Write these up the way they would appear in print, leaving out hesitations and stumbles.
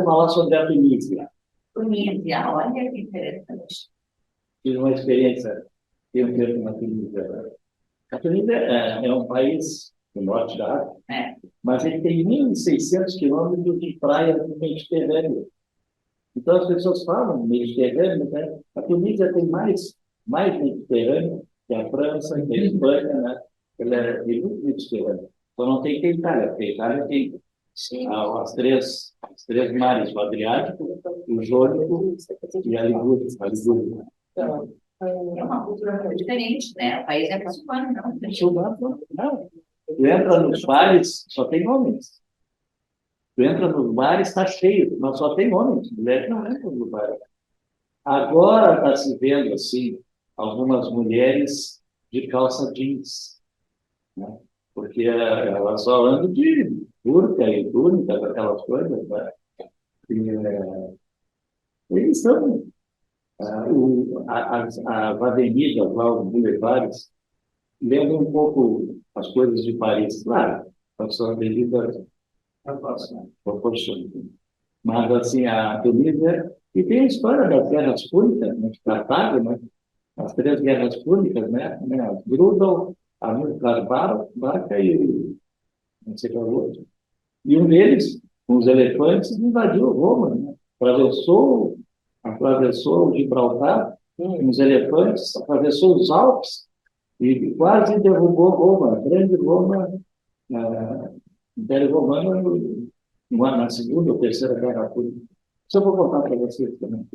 falar sobre a Tunísia. Tunísia, olha que interessante. Tive uma experiência, eu tempo na Tunísia. A Tunísia é um país do norte da África, mas ele tem 1.600 quilômetros de praia no Mediterrâneo. Então, as pessoas falam Mediterrâneo, né? A Tunísia tem mais Mediterrâneo que a França, que a Espanha, né? Ela é muito Mediterrâneo. Só não tem que a Itália, porque a Itália tem os três mares, o Adriático, o Jônico e a Ligúria. É uma cultura muito diferente, né? O país é muçulmano, não. Muçulmano, não. Tu entra nos bares, só tem homens. Tu entra nos bares, está cheio, mas só tem homens. Mulheres não entram no bar. Agora está se vendo, assim, algumas mulheres de calça jeans, né? Porque elas só andam de burca e túnica, aquelas coisas, né? E, eles são as avenidas lá, os boulevards, lembram um pouco as coisas de Paris. Claro, são avenidas proporcionais. Mas, assim, a Tunísia, e tem a história das guerras púnicas, né, tratado, né? As três guerras púnicas, né? Grudel, Amilcar Barca e não sei qual é o outro. E um deles, com os elefantes, invadiu Roma, né? Atravessou o Gibraltar com os elefantes, atravessou os Alpes e quase derrubou Roma, a grande Roma, Império Romano, na Segunda ou Terceira Guerra Pública. Isso eu vou contar para vocês também.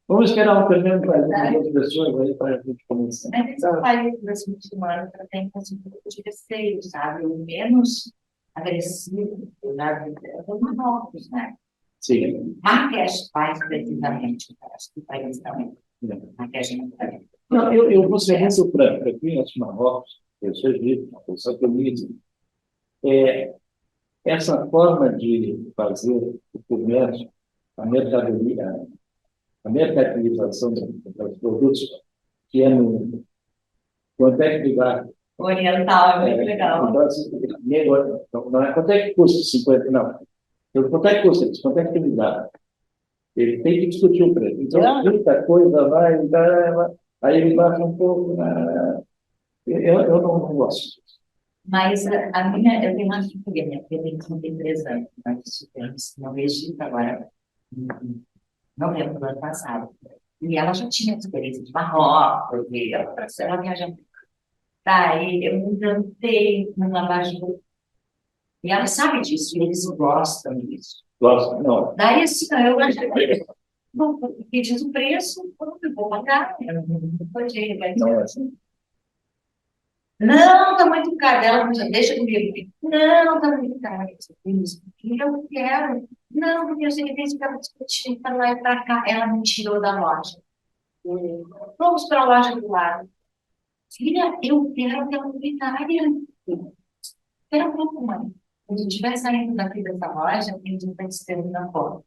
Vamos esperar um primeiro para as pessoas aí para a gente começar. Mas esse país das muçulmanas tem um pouco de receio, sabe? O menos agressivo do Marrocos, né? Sim. Marrakech faz precisamente, acho que o país também. Marrakech é muito grande. Não, eu vou ser muito franco. Eu conheço Marrocos, eu sou egípcio, eu sou tunísio. Essa forma de fazer o comércio, a mercadoria, a mercantilização dos produtos, que é no quanto é que dá. Oriental é muito legal. Então, assim, não é quanto é que custa 50, não. Quanto é que custa isso? Quanto é que me dá? Ele tem que discutir o preço. Então, muita coisa vai, aí ele baixa um pouco. Eu não gosto disso. Mas eu tenho uma filha, minha filha tem 33 anos, nós estivemos no Egito agora, em novembro do ano passado. E ela já tinha experiência de Marrocos, e ela viajando. Daí eu me encantei numa bajura. E ela sabe disso, e eles gostam disso. Gosto, não. Daí assim, eu achei que bom, pedi o preço, eu vou pagar. Eu não pode, Não é assim. não, está muito caro. Ela deixa comigo. Não, está muito caro. Eu quero. Não, porque eu sei que ficava discutindo para lá e para cá. Ela me tirou da loja. Vamos para a loja do lado. Filha, eu quero aquela culinária. Espera um pouco, mãe. Quando a gente estiver saindo daqui dessa loja, a gente vai esperando na porta.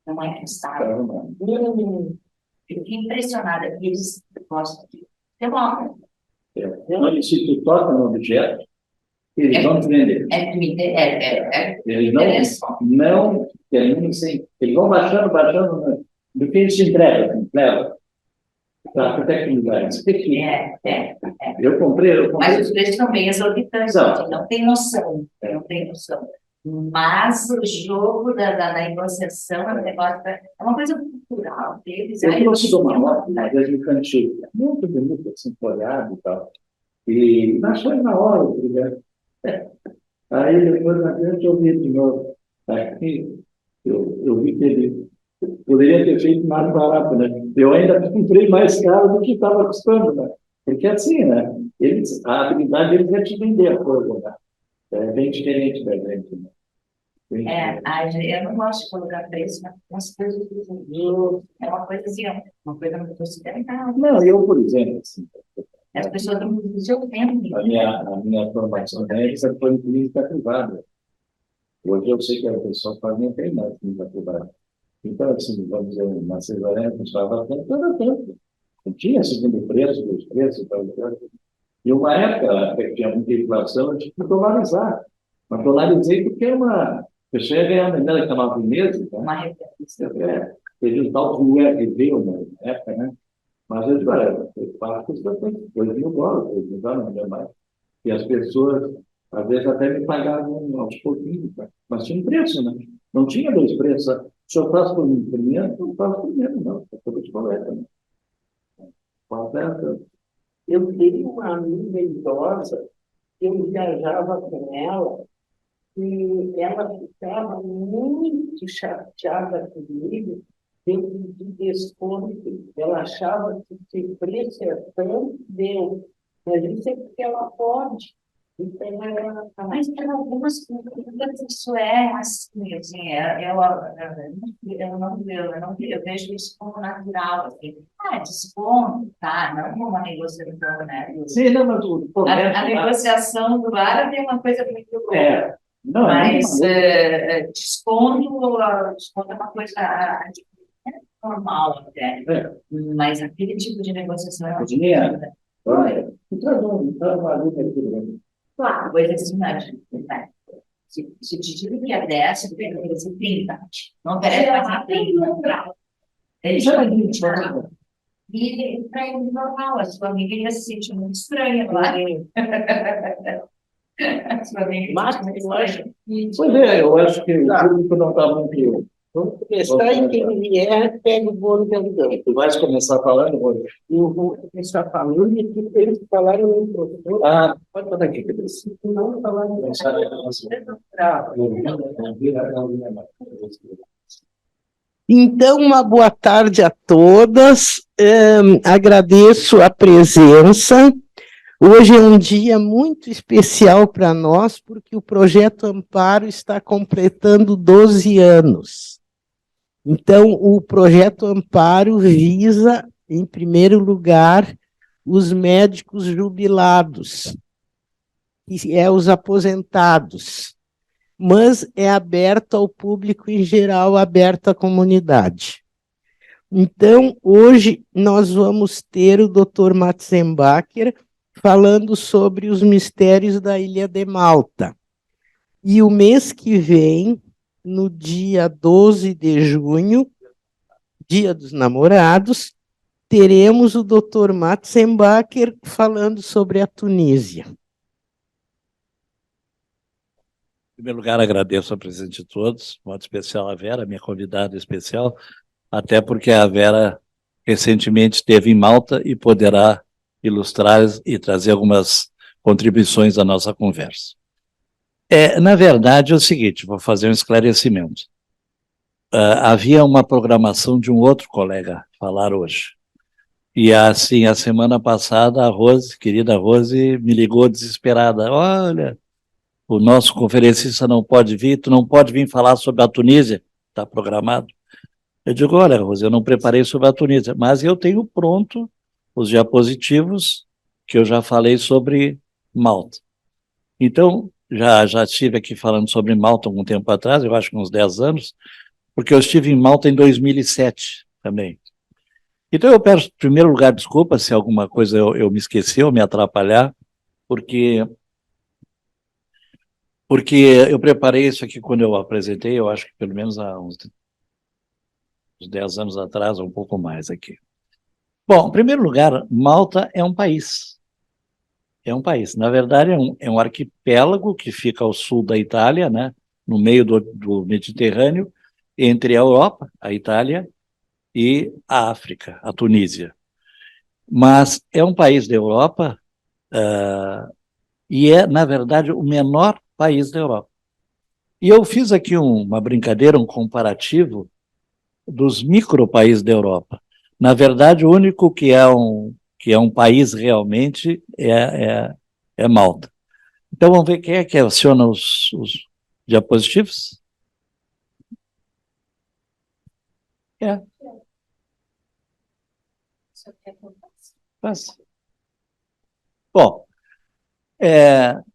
Não é que sabe. Eu fiquei impressionada. Eles gostam de ter uma Se tu toca no objeto, eles vão te vender. Eles não terminam sem. Eles vão baixando, do que eles te entregam, leva. Tá, quanto é que me dá isso? Eu comprei. Mas os preços são bem exorbitantes, não tem noção. Mas o jogo da negociação é um negócio, é uma coisa cultural deles. Eu trouxe de uma moto, uma vez no cantinho, muito bonito, assim, folhado e tal. E nasceu na hora, né? Aí depois na frente eu vi de novo. Aqui, eu vi que ele poderia ter feito mais barato, né? Eu ainda comprei mais caro do que estava custando, né? Porque assim, né? A habilidade deles é te vender a coisa, né? É bem diferente da gente, né? Eu não gosto de colocar preço nas coisas do mundo. É uma coisa assim, uma coisa muito ocidental. Não, eu, por exemplo, assim, as pessoas não do seu tempo. A minha formação médica foi em clínica privada. Hoje eu sei que a pessoa faz nem tem mais clínica privada. Então, assim, vamos dizer, uma cesariana custava tanto, era tanto. Não tinha segundo preço, dos preços, tal. E uma época que tinha muita inflação, eu tive que dolarizar. Mas dolarizei porque é uma pessoa ia ganhar melhor que 9 meses, né? Uma referência. Teve o tal do URV, na época, né? Mas eu digo, olha, foi parte das $2.000, $3.000, não lembro mais. E as pessoas, às vezes, até me pagavam aos pouquinhos, tá? Mas tinha um preço, né? Não tinha dois preços. Se eu faço por mim primeiro, eu faço primeiro, não. É tudo de coleta, né? Eu tenho uma amiga idosa, eu viajava com ela, e ela ficava muito chateada comigo, eu pedi desconto, ela achava que esse preço é tanto, deu, mas isso é porque ela pode. Então, Mas para algumas culturas isso é assim, eu vejo isso como natural, assim. Desconto, tá, não como uma negociação, né? Sim, não, mas o A negociação do árabe é uma coisa muito boa. Não, mas desconto é uma coisa normal até. Mas aquele tipo de negociação é uma dinheiro. Claro, coisa assim, né? Se te digo que é 10, você tem que oferecer 30. Não oferece mais a 30. Ele já vai vir. E para ele normal, a sua amiga ia se sentir muito estranha, lá. Pois é, eu acho que o público não está muito. Vamos começar e quem vier, pega o bolo de algodão. Tu vais começar falando, Rony? Eu vou começar falando e que eles falaram no professor. Pode botar aqui, que preciso. Não falaram no Então, uma boa tarde a todas. Agradeço a presença. Hoje é um dia muito especial para nós, porque o Projeto Amparo está completando 12 anos. Então, o Projeto Amparo visa, em primeiro lugar, os médicos jubilados, que é os aposentados, mas é aberto ao público em geral, aberto à comunidade. Então, hoje nós vamos ter o Dr. Matzenbacher falando sobre os mistérios da Ilha de Malta. E o mês que vem, no dia 12 de junho, Dia dos Namorados, teremos o Dr. Matzenbacher falando sobre a Tunísia. Em primeiro lugar, agradeço a presença de todos, de modo especial a Vera, minha convidada especial, até porque a Vera recentemente esteve em Malta e poderá ilustrar e trazer algumas contribuições à nossa conversa. Na verdade, é o seguinte, vou fazer um esclarecimento. Havia uma programação de um outro colega falar hoje. E assim, a semana passada, a Rose, querida Rose, me ligou desesperada. Olha, o nosso conferencista não pode vir, tu não pode vir falar sobre a Tunísia, está programado. Eu digo, olha, Rose, eu não preparei sobre a Tunísia, mas eu tenho pronto os diapositivos que eu já falei sobre Malta. Então, já estive aqui falando sobre Malta algum tempo atrás, eu acho que uns 10 anos, porque eu estive em Malta em 2007 também. Então eu peço, em primeiro lugar, desculpa se alguma coisa eu me esqueci ou me atrapalhar, porque eu preparei isso aqui quando eu apresentei, eu acho que pelo menos há uns 10 anos atrás, ou um pouco mais aqui. Bom, em primeiro lugar, Malta é um país. É um país. Na verdade, é um arquipélago que fica ao sul da Itália, né, no meio do Mediterrâneo, entre a Europa, a Itália, e a África, a Tunísia. Mas é um país da Europa e é, na verdade, o menor país da Europa. E eu fiz aqui uma brincadeira, um comparativo dos micropaíses da Europa. Na verdade, o único que é um país realmente é Malta. Então, vamos ver quem é que aciona os diapositivos? Bom,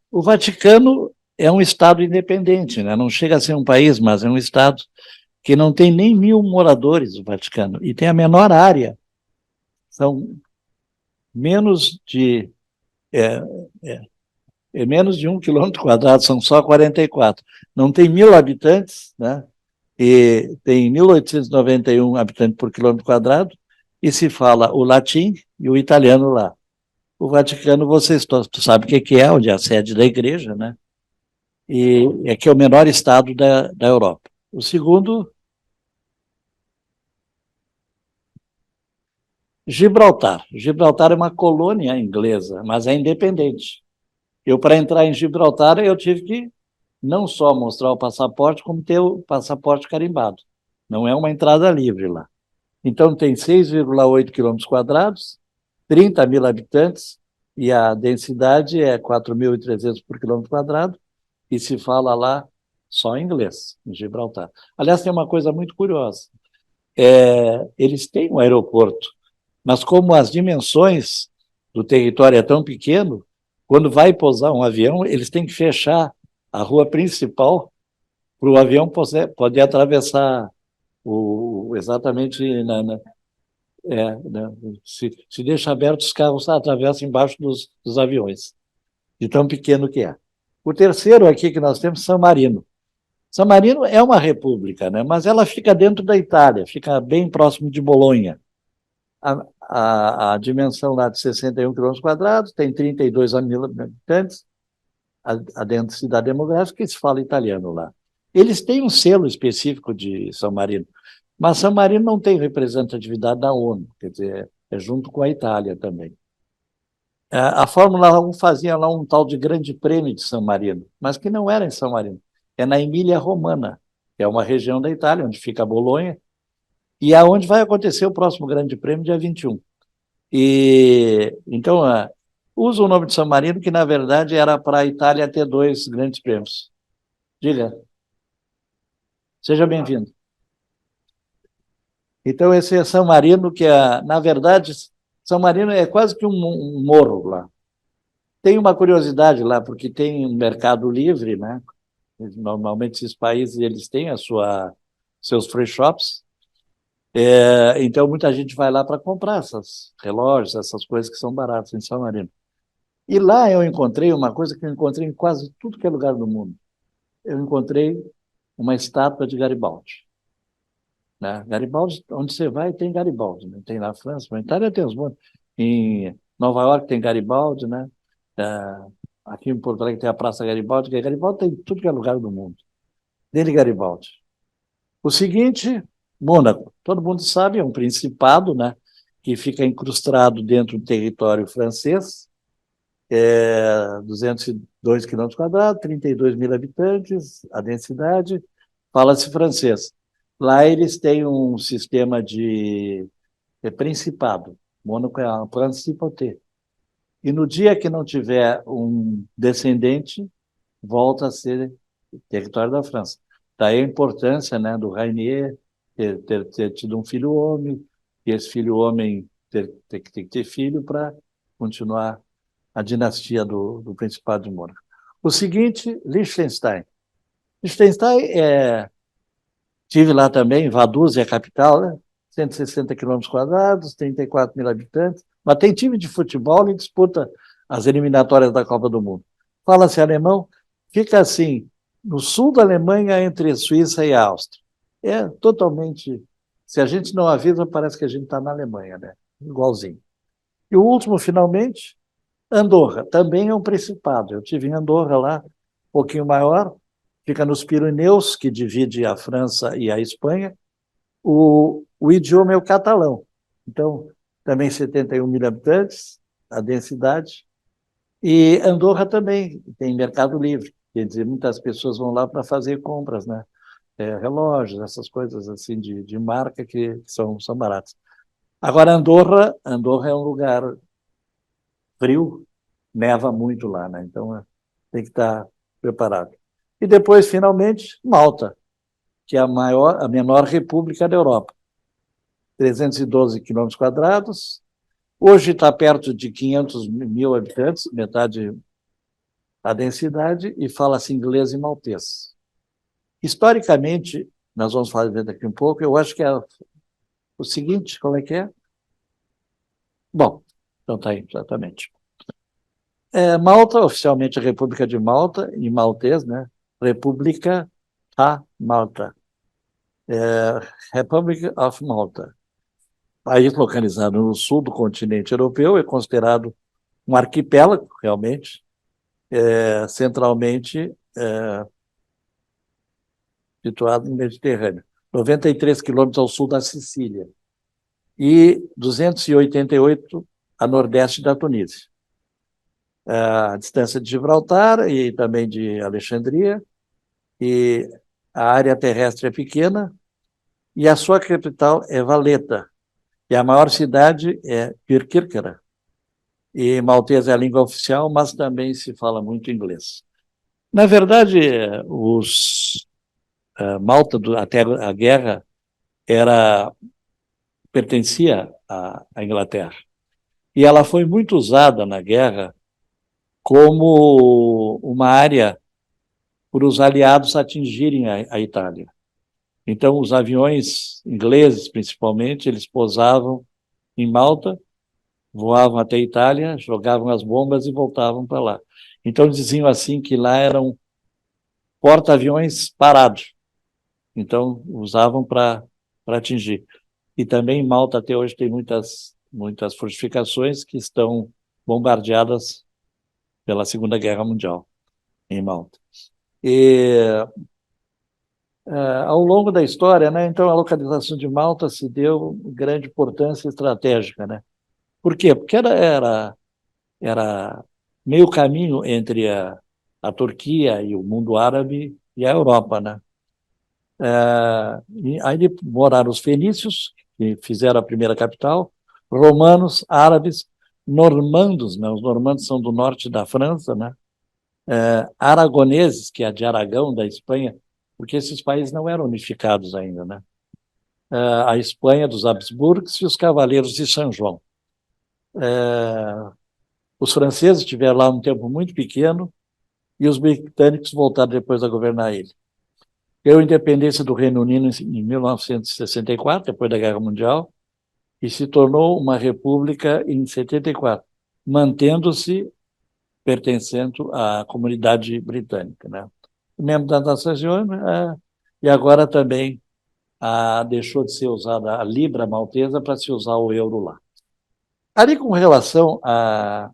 o Vaticano é um Estado independente, né? Não chega a ser um país, mas é um Estado que não tem nem 1.000 moradores, o Vaticano, e tem a menor área. São menos de é menos de 1 km², são só 44. Não tem 1.000 habitantes, né? E tem 1.891 habitantes por km², e se fala o latim e o italiano lá. O Vaticano, tu sabe o que é, onde é a sede da igreja, né? E é que é o menor estado da Europa. O segundo, Gibraltar. Gibraltar é uma colônia inglesa, mas é independente. Para entrar em Gibraltar, eu tive que não só mostrar o passaporte, como ter o passaporte carimbado. Não é uma entrada livre lá. Então, tem 6,8 km², 30 mil habitantes, e a densidade é 4.300 por km², e se fala lá só inglês, em Gibraltar. Aliás, tem uma coisa muito curiosa. Eles têm um aeroporto, mas como as dimensões do território é tão pequeno, quando vai pousar um avião, eles têm que fechar a rua principal para o avião poder atravessar exatamente se deixa aberto, os carros atravessam embaixo dos aviões, de tão pequeno que é. O terceiro aqui que nós temos, San Marino. San Marino é uma república, né? Mas ela fica dentro da Itália, fica bem próximo de Bolonha. A dimensão lá de 61 km², tem 32 mil habitantes, a densidade demográfica, e se fala italiano lá. Eles têm um selo específico de San Marino, mas San Marino não tem representatividade da ONU, quer dizer, é junto com a Itália também. A Fórmula 1 fazia lá um tal de Grande Prêmio de San Marino, mas que não era em San Marino, é na Emília-Romana, que é uma região da Itália, onde fica Bolonha, e é onde vai acontecer o próximo Grande Prêmio, dia 21. Então, usa o nome de San Marino, que na verdade era para a Itália ter 2 grandes prêmios. Diga. Seja bem-vindo. Então, esse é San Marino, que na verdade, San Marino é quase que um morro lá. Tem uma curiosidade lá, porque tem um mercado livre, né? Normalmente esses países eles têm seus free shops. Então, muita gente vai lá para comprar esses relógios, essas coisas que são baratas em San Marino. E lá eu encontrei uma coisa que eu encontrei em quase tudo que é lugar do mundo. Eu encontrei uma estátua de Garibaldi. Né? Garibaldi, onde você vai, tem Garibaldi. Né? Tem na França, na Itália tem os montes. Em Nova York tem Garibaldi, né? Aqui em Porto Alegre tem a Praça Garibaldi, que Garibaldi tem tudo que é lugar do mundo. Dele Garibaldi. O seguinte, Mônaco, todo mundo sabe, é um principado, né? Que fica incrustado dentro do território francês, 202 km², 32 mil habitantes, a densidade, fala-se francês. Lá eles têm um sistema de principado. Mônaco é uma principauté. E no dia que não tiver um descendente, volta a ser território da França. Daí a importância, né, do Rainier ter tido um filho homem, e esse filho homem ter que ter filho para continuar a dinastia do Principado de Mônaco. O seguinte, Liechtenstein. Liechtenstein tive lá também, Vaduz é a capital, né? 160 km², 34 mil habitantes, mas tem time de futebol e disputa as eliminatórias da Copa do Mundo. Fala-se alemão, fica assim, no sul da Alemanha, entre Suíça e Áustria. É totalmente... Se a gente não avisa, parece que a gente está na Alemanha, né? Igualzinho. E o último, finalmente, Andorra. Também é um principado. Eu tive em Andorra lá, um pouquinho maior, fica nos Pirineus, que divide a França e a Espanha. O idioma é o catalão. Então, também 71 mil habitantes, a densidade. E Andorra também tem mercado livre. Quer dizer, muitas pessoas vão lá para fazer compras, né? Relógios, essas coisas assim de marca que são baratas. Agora, Andorra é um lugar frio, neva muito lá, né? Então, tem que estar preparado. E depois, finalmente, Malta, que é a menor república da Europa. 312 km². Hoje está perto de 500 mil habitantes, metade a densidade, e fala-se inglês e maltês. Historicamente, nós vamos falar daqui um pouco, eu acho que é o seguinte, como é que é? Bom, então está aí, exatamente. Malta, oficialmente a República de Malta, em maltês, né? República a Malta. Republic of Malta. País localizado no sul do continente europeu, é considerado um arquipélago, realmente, centralmente situado no Mediterrâneo. 93 quilômetros ao sul da Sicília e 288 a nordeste da Tunísia. A distância de Gibraltar e também de Alexandria, e a área terrestre é pequena, e a sua capital é Valetta, e a maior cidade é Pirkirkara. E maltês é a língua oficial, mas também se fala muito inglês. Na verdade, Malta, até a guerra, pertencia à Inglaterra. E ela foi muito usada na guerra como uma área para os aliados atingirem a Itália. Então, os aviões ingleses, principalmente, eles pousavam em Malta, voavam até a Itália, jogavam as bombas e voltavam para lá. Então, diziam assim que lá eram porta-aviões parados. Então, usavam para atingir. E também em Malta, até hoje, tem muitas fortificações que estão bombardeadas pela Segunda Guerra Mundial, em Malta. E, ao longo da história, né, então, a localização de Malta se deu grande importância estratégica, né? Por quê? Porque era meio caminho entre a Turquia e o mundo árabe e a Europa, né? E aí moraram os fenícios, que fizeram a primeira capital, romanos, árabes, normandos, né? Os normandos são do norte da França, né? Aragoneses, que é de Aragão, da Espanha, porque esses países não eram unificados ainda, né? A Espanha dos Habsburgos e os Cavaleiros de São João. Os franceses estiveram lá um tempo muito pequeno e os britânicos voltaram depois a governar a ilha. Deu a independência do Reino Unido em 1964, depois da Guerra Mundial, e se tornou uma república em 74, mantendo-se pertencendo à comunidade britânica, né? Membro das Nações Unidas, e agora também deixou de ser usada a libra maltesa para se usar o euro lá. Ali, com relação a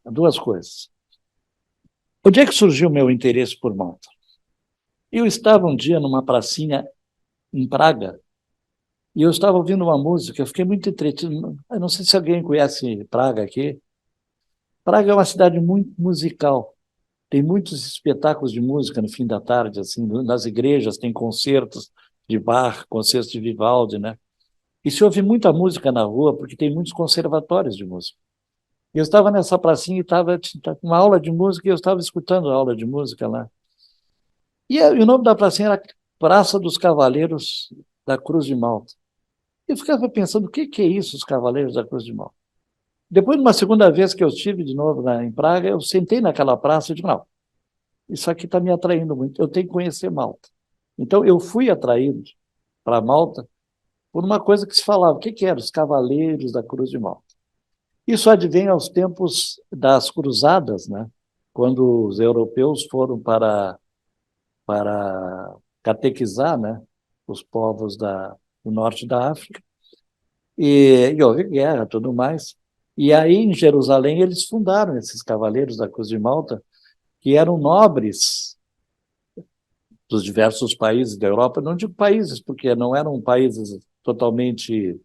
duas coisas. Onde é que surgiu o meu interesse por Malta? Eu estava um dia numa pracinha em Praga e eu estava ouvindo uma música, eu fiquei muito entretido. Eu não sei se alguém conhece Praga aqui. Praga é uma cidade muito musical. Tem muitos espetáculos de música no fim da tarde, assim, nas igrejas tem concertos de Bach, concertos de Vivaldi, né? E se ouve muita música na rua, porque tem muitos conservatórios de música. Eu estava nessa pracinha e estava com uma aula de música e eu estava escutando a aula de música lá. E o nome da pracinha era Praça dos Cavaleiros da Cruz de Malta. Eu ficava pensando, o que é isso, os Cavaleiros da Cruz de Malta? Depois, numa segunda vez que eu estive de novo em Praga, eu sentei naquela praça e disse, não, isso aqui está me atraindo muito, eu tenho que conhecer Malta. Então, eu fui atraído para Malta por uma coisa que se falava, o que era? Os Cavaleiros da Cruz de Malta. Isso advém aos tempos das cruzadas, né? Quando os europeus foram para catequizar, né, os povos do norte da África, e houve guerra e tudo mais. E aí, em Jerusalém, eles fundaram esses Cavaleiros da Cruz de Malta, que eram nobres dos diversos países da Europa. Não digo países, porque não eram países totalmente,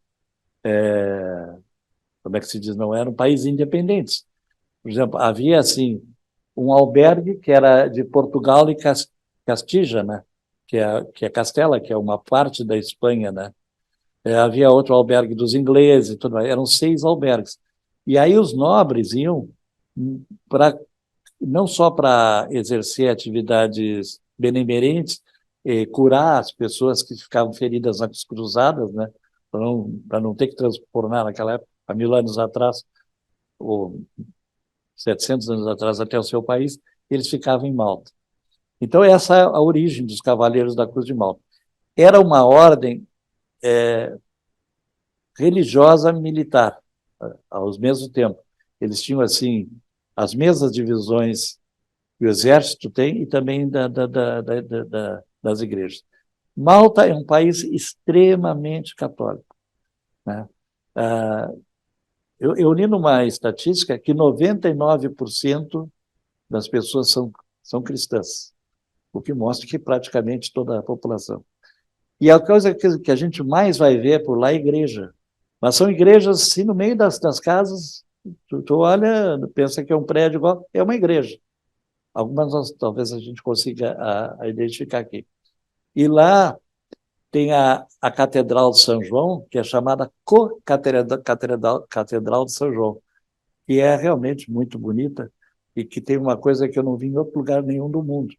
como é que se diz, não eram países independentes. Por exemplo, havia, assim, um albergue que era de Portugal e Castilla, né? Que é Castela, que é uma parte da Espanha, né? Havia outro albergue dos ingleses e tudo mais. Eram 6 albergues. E aí os nobres iam não só para exercer atividades benemerentes, curar as pessoas que ficavam feridas nas cruzadas, né? Para não ter que transformar naquela época, há 1000 anos atrás, ou 700 anos atrás, até o seu país, eles ficavam em Malta. Então, essa é a origem dos Cavaleiros da Cruz de Malta. Era uma ordem religiosa militar, ao mesmo tempo. Eles tinham, assim, as mesmas divisões que o exército tem e também das igrejas. Malta é um país extremamente católico, né? Eu li numa estatística que 99% das pessoas são cristãs, o que mostra que praticamente toda a população. E a coisa que a gente mais vai ver por lá é igreja. Mas são igrejas, assim, no meio das casas, tu olha, pensa que é um prédio igual, é uma igreja. Algumas talvez a gente consiga a identificar aqui. E lá tem a Catedral de São João, que é chamada Catedral de São João, que é realmente muito bonita e que tem uma coisa que eu não vi em outro lugar nenhum do mundo,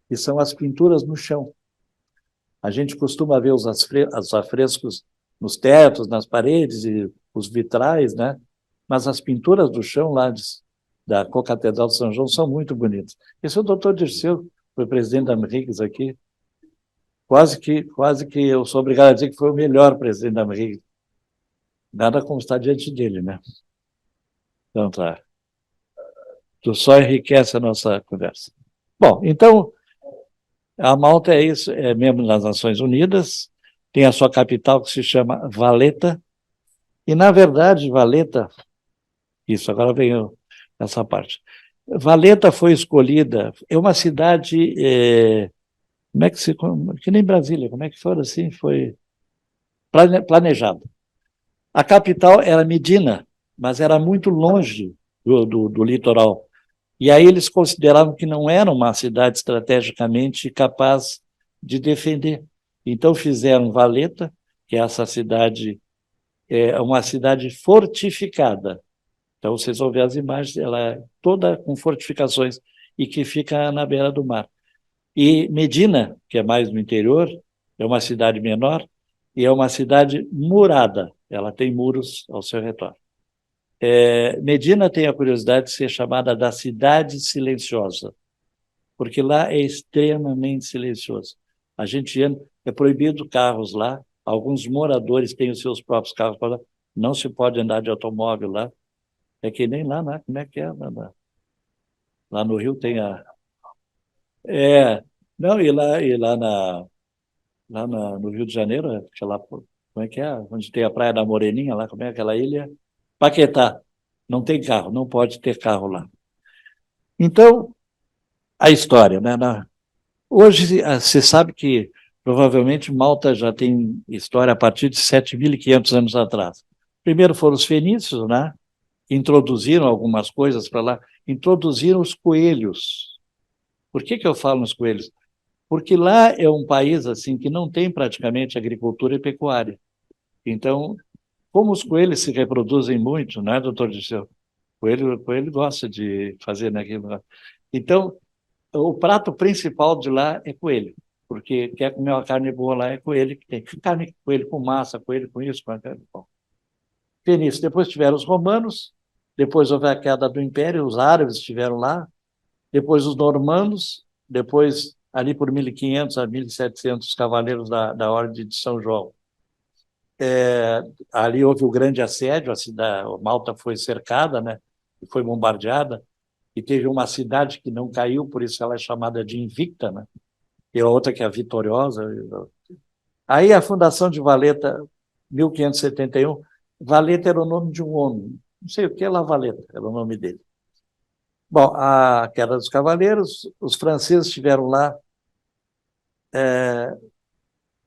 que são as pinturas no chão. A gente costuma ver os afrescos nos tetos, nas paredes e os vitrais, né? Mas as pinturas do chão lá da Catedral de São João são muito bonitas. Esse é o doutor Dirceu, foi presidente da América aqui. Quase que eu sou obrigado a dizer que foi o melhor presidente da América. Nada como estar diante dele, né? Então tá. Tu só enriquece a nossa conversa. Bom, então, a Malta é isso, é membro das Nações Unidas, tem a sua capital que se chama Valetta, e, na verdade, Valetta, isso, agora vem essa parte. Valetta foi escolhida, é uma cidade, como é que nem Brasília, como é que foi assim? Foi planejado. A capital era Medina, mas era muito longe do litoral. E aí eles consideravam que não era uma cidade estrategicamente capaz de defender. Então fizeram Valetta, que é essa cidade, é uma cidade fortificada. Então vocês vão ver as imagens, ela é toda com fortificações e que fica na beira do mar. E Medina, que é mais no interior, é uma cidade menor e é uma cidade murada. Ela tem muros ao seu redor. Medina tem a curiosidade de ser chamada da cidade silenciosa, porque lá é extremamente silencioso. A gente entra, é proibido carros lá, alguns moradores têm os seus próprios carros, não se pode andar de automóvel lá, é que nem lá, né? Como é que é? Lá no Rio tem a... não, no Rio de Janeiro, aquela, como é que é? Onde tem a Praia da Moreninha, lá, como é aquela ilha? Paquetá. Não tem carro, não pode ter carro lá. Então, a história, né? Hoje, você sabe que provavelmente Malta já tem história a partir de 7.500 anos atrás. Primeiro foram os fenícios, né? Introduziram algumas coisas para lá, introduziram os coelhos. Por que eu falo nos coelhos? Porque lá é um país assim que não tem praticamente agricultura e pecuária. Então, como os coelhos se reproduzem muito, né, doutor Dirceu? O coelho gosta de fazer naquilo. Então, o prato principal de lá é coelho, porque quer comer uma carne boa lá é coelho que tem. Carne, coelho com massa, coelho com isso, com aquilo. Bom. Fenício. Depois tiveram os romanos, depois houve a queda do Império, os árabes estiveram lá, depois os normandos, depois, ali por 1500 a 1700, os cavaleiros da Ordem de São João. Ali houve o grande assédio, a Malta foi cercada, né, e foi bombardeada, e teve uma cidade que não caiu, por isso ela é chamada de Invicta, né, e a outra que é a Vitoriosa. Aí a fundação de Valetta, 1571, Valetta era o nome de um homem, não sei o que é La Valetta, era o nome dele. Bom, a queda dos cavaleiros, os franceses tiveram lá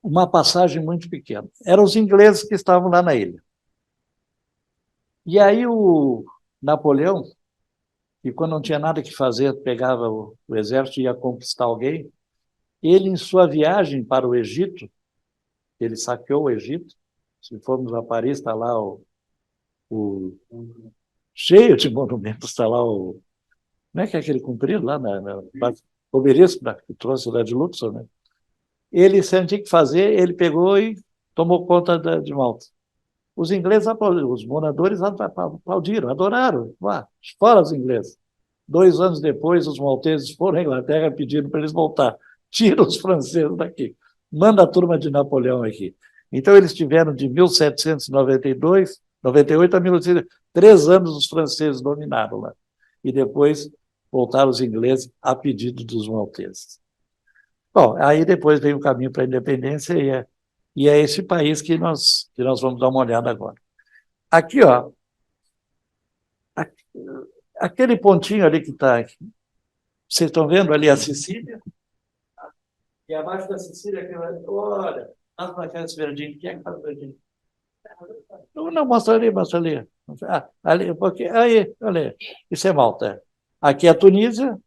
uma passagem muito pequena. Eram os ingleses que estavam lá na ilha. E aí o Napoleão, que quando não tinha nada que fazer, pegava o exército e ia conquistar alguém, ele, em sua viagem para o Egito, ele saqueou o Egito, se formos a Paris, está lá cheio de monumentos, está lá como é que é aquele comprido lá na obelisco que trouxe lá de Luxor, né? Ele, sem tinha que fazer, ele pegou e tomou conta de Malta. Os ingleses aplaudiram, os moradores aplaudiram, adoraram. Fora os ingleses. 2 anos depois, os malteses foram à Inglaterra pedindo para eles voltar. Tira os franceses daqui. Manda a turma de Napoleão aqui. Então, eles tiveram de 1798 a 1800, 3 anos os franceses dominaram lá. e depois voltaram os ingleses a pedido dos malteses. Bom, aí depois veio o caminho para a independência e é esse país que nós vamos dar uma olhada agora. Aqui, ó, aquele pontinho ali que está aqui, vocês estão vendo ali a Sicília? E abaixo da Sicília, olha, lá para cá esse verdinho, quem é que faz verdinho? Não, mostra ali, mostra ali. Ali, um pouquinho, aí, olha, isso é Malta. Aqui é a Tunísia,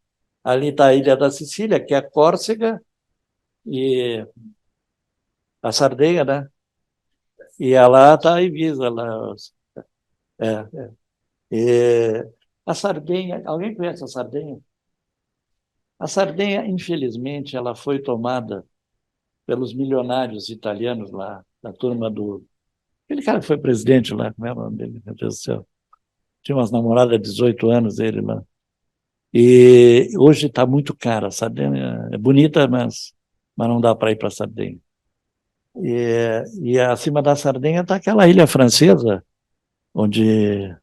ali está a ilha da Sicília, que é a Córcega, e a Sardenha, né? E lá está a Ibiza, lá. É, é. E a Sardenha, alguém conhece a Sardenha? A Sardenha, infelizmente, ela foi tomada pelos milionários italianos lá, da turma do... Aquele cara que foi presidente lá, como é o nome dele? Meu Deus do céu. Tinha umas namoradas de 18 anos dele lá. E hoje está muito cara. A Sardenha é bonita, mas não dá para ir para a Sardenha. E acima da Sardenha está aquela ilha francesa, onde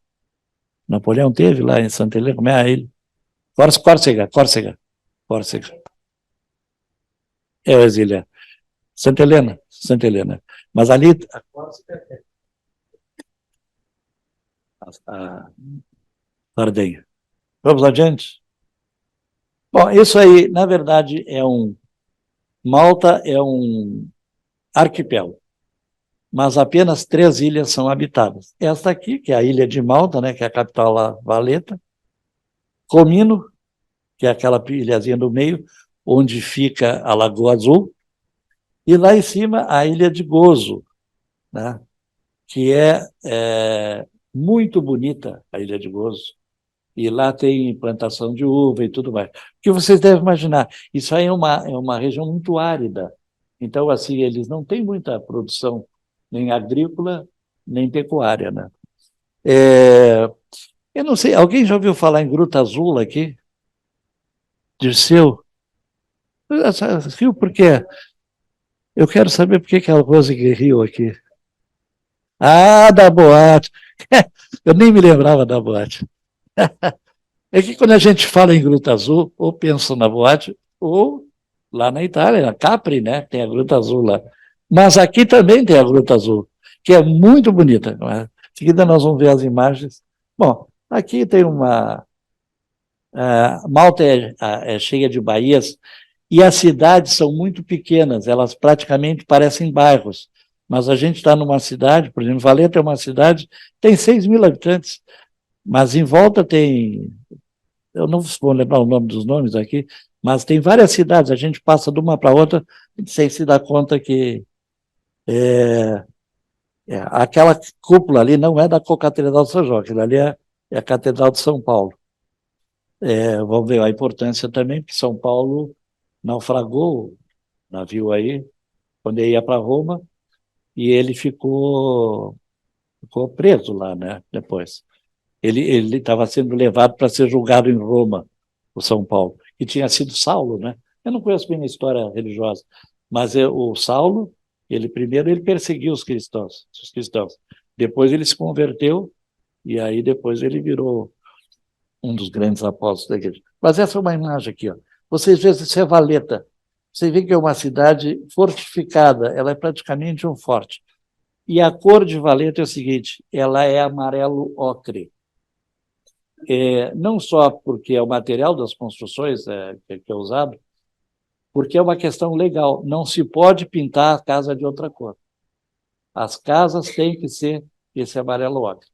Napoleão teve, lá em Santa Helena. Como é a ilha? Córcega. É a ilha. Santa Helena. Mas ali, a Córcega é a Sardenha. Vamos adiante? Bom, isso aí, na verdade, Malta é um arquipélago, mas apenas 3 ilhas são habitadas. Esta aqui, que é a ilha de Malta, né, que é a capital lá, Valetta, Comino, que é aquela ilhazinha do meio, onde fica a Lagoa Azul, e lá em cima a ilha de Gozo, né, que é muito bonita, a ilha de Gozo. E lá tem plantação de uva e tudo mais. O que vocês devem imaginar, isso aí é uma região muito árida. Então, assim, eles não têm muita produção, nem agrícola, nem pecuária, né? Eu não sei, alguém já ouviu falar em Gruta Azul aqui? Dirceu? Viu por quê? Eu quero saber por que a Rose riu aqui. Ah, da boate. Eu nem me lembrava da boate. É que quando a gente fala em Gruta Azul, ou pensa na boate, ou lá na Itália, na Capri, né? Tem a Gruta Azul lá. Mas aqui também tem a Gruta Azul, que é muito bonita. Em seguida nós vamos ver as imagens. Bom, aqui tem uma... Malta é cheia de baías e as cidades são muito pequenas, elas praticamente parecem bairros. Mas a gente está numa cidade, por exemplo, Valetta é uma cidade, tem 6.000 habitantes, mas em volta tem... Eu não vou lembrar o nome dos nomes aqui, mas tem várias cidades, a gente passa de uma para outra sem se dar conta que aquela cúpula ali não é da Catedral de São João, aquilo ali é a Catedral de São Paulo. Vamos ver a importância também, porque São Paulo naufragou o navio aí, quando ele ia para Roma, e ele ficou preso lá, né, depois. Ele estava sendo levado para ser julgado em Roma, o São Paulo, que tinha sido Saulo, né? Eu não conheço bem a história religiosa, mas o Saulo, primeiro ele perseguiu os cristãos. Depois ele se converteu e aí depois ele virou um dos grandes apóstolos da igreja. Mas essa é uma imagem aqui, ó. Vocês veem, isso é Valetta. Você vê que é uma cidade fortificada, ela é praticamente um forte. E a cor de Valetta é o seguinte, ela é amarelo ocre. Não só porque é o material das construções que é usado, porque é uma questão legal. Não se pode pintar a casa de outra cor. As casas têm que ser esse amarelo ocre.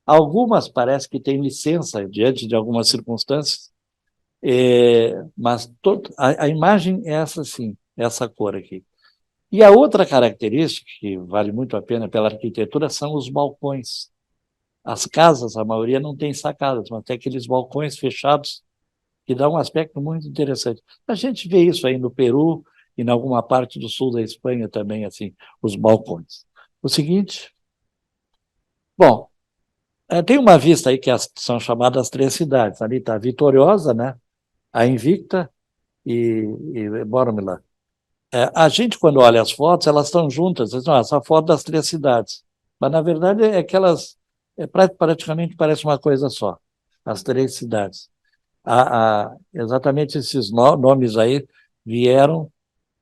Algumas parece que têm licença diante de algumas circunstâncias, mas a imagem é essa sim, essa cor aqui. E a outra característica, que vale muito a pena pela arquitetura, são os balcões. As casas, a maioria não tem sacadas, mas tem aqueles balcões fechados que dá um aspecto muito interessante. A gente vê isso aí no Peru e em alguma parte do sul da Espanha também, assim, os balcões. O seguinte... Bom, tem uma vista aí que são chamadas 3 cidades. Ali está a Vitoriosa, né? A Invicta e Bormila. A gente, quando olha as fotos, elas estão juntas. Diz, essa foto das 3 cidades. Mas, na verdade, é que elas praticamente parece uma coisa só. as três cidades. Exatamente esses nomes aí vieram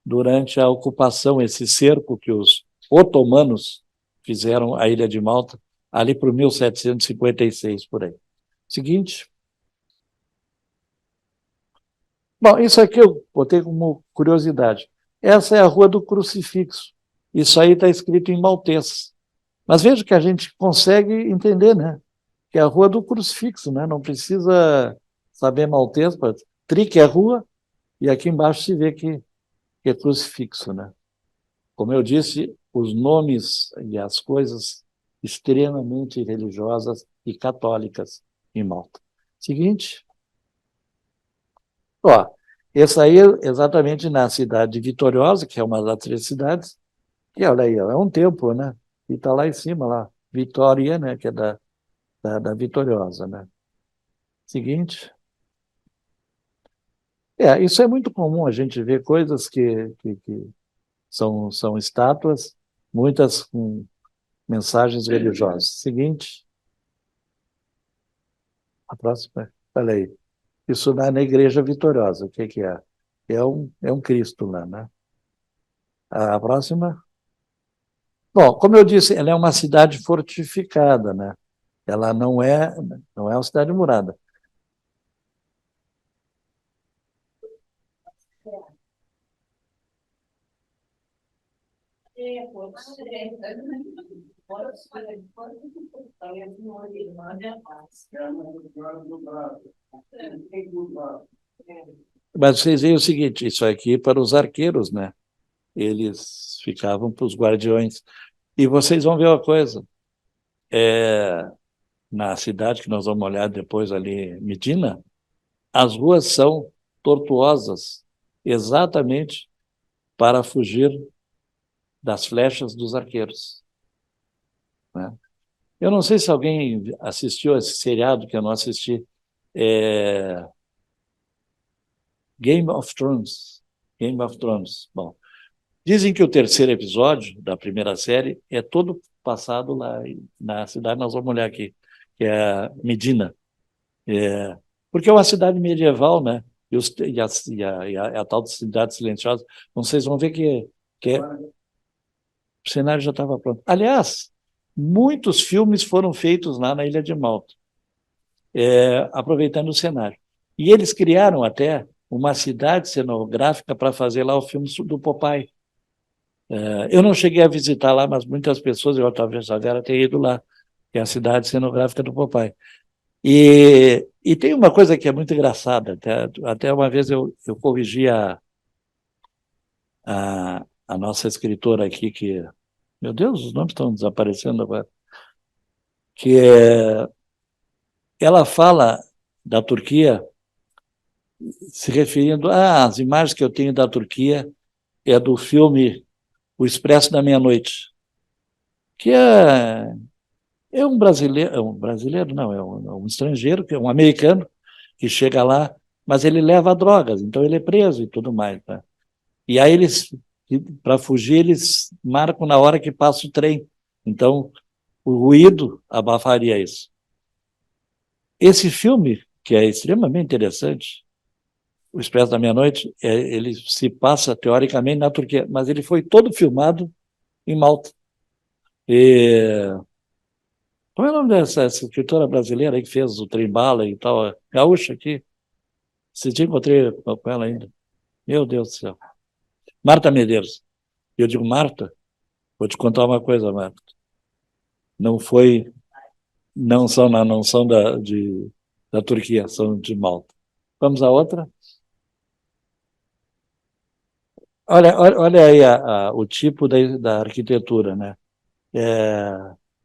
durante a ocupação, esse cerco que os otomanos fizeram à Ilha de Malta, ali por 1756, por aí. Seguinte. Bom, isso aqui eu botei como curiosidade. Essa é a Rua do Crucifixo. Isso aí está escrito em maltês. Mas veja que a gente consegue entender, né? Que é a Rua do Crucifixo, né? Não precisa saber maltês. Trique é rua, e aqui embaixo se vê que é crucifixo, né? Como eu disse, os nomes e as coisas extremamente religiosas e católicas em Malta. Seguinte. Ó, esse aí é exatamente na cidade de Vitoriosa, que é uma das três cidades, e olha aí, ó, é um templo, né? E está lá em cima, lá, Vitória, né? Que é da Vitoriosa, né? Seguinte. Isso é muito comum, a gente vê coisas que são estátuas, muitas com mensagens religiosas. Seguinte. A próxima, olha aí. Isso na Igreja Vitoriosa, o que é? É um Cristo lá, né? A próxima. Bom, como eu disse, ela é uma cidade fortificada, né? Ela não é uma cidade murada. Mas vocês veem o seguinte, isso aqui para os arqueiros, né? Eles ficavam para os guardiões. E vocês vão ver uma coisa, na cidade que nós vamos olhar depois ali, Medina, as ruas são tortuosas, exatamente para fugir das flechas dos arqueiros, né? Eu não sei se alguém assistiu esse seriado que eu não assisti, Game of Thrones. Game of Thrones. Bom, dizem que o terceiro episódio da primeira série é todo passado lá na cidade, nós vamos olhar aqui, que é Medina. Porque é uma cidade medieval, né? E a tal de cidade silenciosa. Vocês vão ver o cenário já estava pronto. Aliás, muitos filmes foram feitos lá na Ilha de Malta, aproveitando o cenário. E eles criaram até uma cidade cenográfica para fazer lá o filme do Popeye. Eu não cheguei a visitar lá, mas muitas pessoas, eu talvez a Vera tenha ido lá, que é a cidade cenográfica do Popeye. E tem uma coisa que é muito engraçada, até uma vez eu corrigi a nossa escritora aqui, que, meu Deus, os nomes estão desaparecendo agora, ela fala da Turquia se referindo às imagens que eu tenho da Turquia, é do filme O Expresso da Meia-Noite, que é um brasileiro não, é um estrangeiro, que é um americano, que chega lá, mas ele leva drogas, então ele é preso e tudo mais, tá? E aí para fugir, eles marcam na hora que passa o trem. Então, o ruído abafaria isso. Esse filme, que é extremamente interessante, O Expresso da Meia-Noite, ele se passa, teoricamente, na Turquia, mas ele foi todo filmado em Malta. Como é o nome dessa escritora brasileira aí que fez o Trem-Bala e tal, gaúcha aqui? Esse dia encontrei com ela ainda. Meu Deus do céu. Marta Medeiros. Eu digo, Marta, vou te contar uma coisa, Marta. Não são da Turquia, são de Malta. Vamos à outra? Olha aí o tipo da arquitetura, né?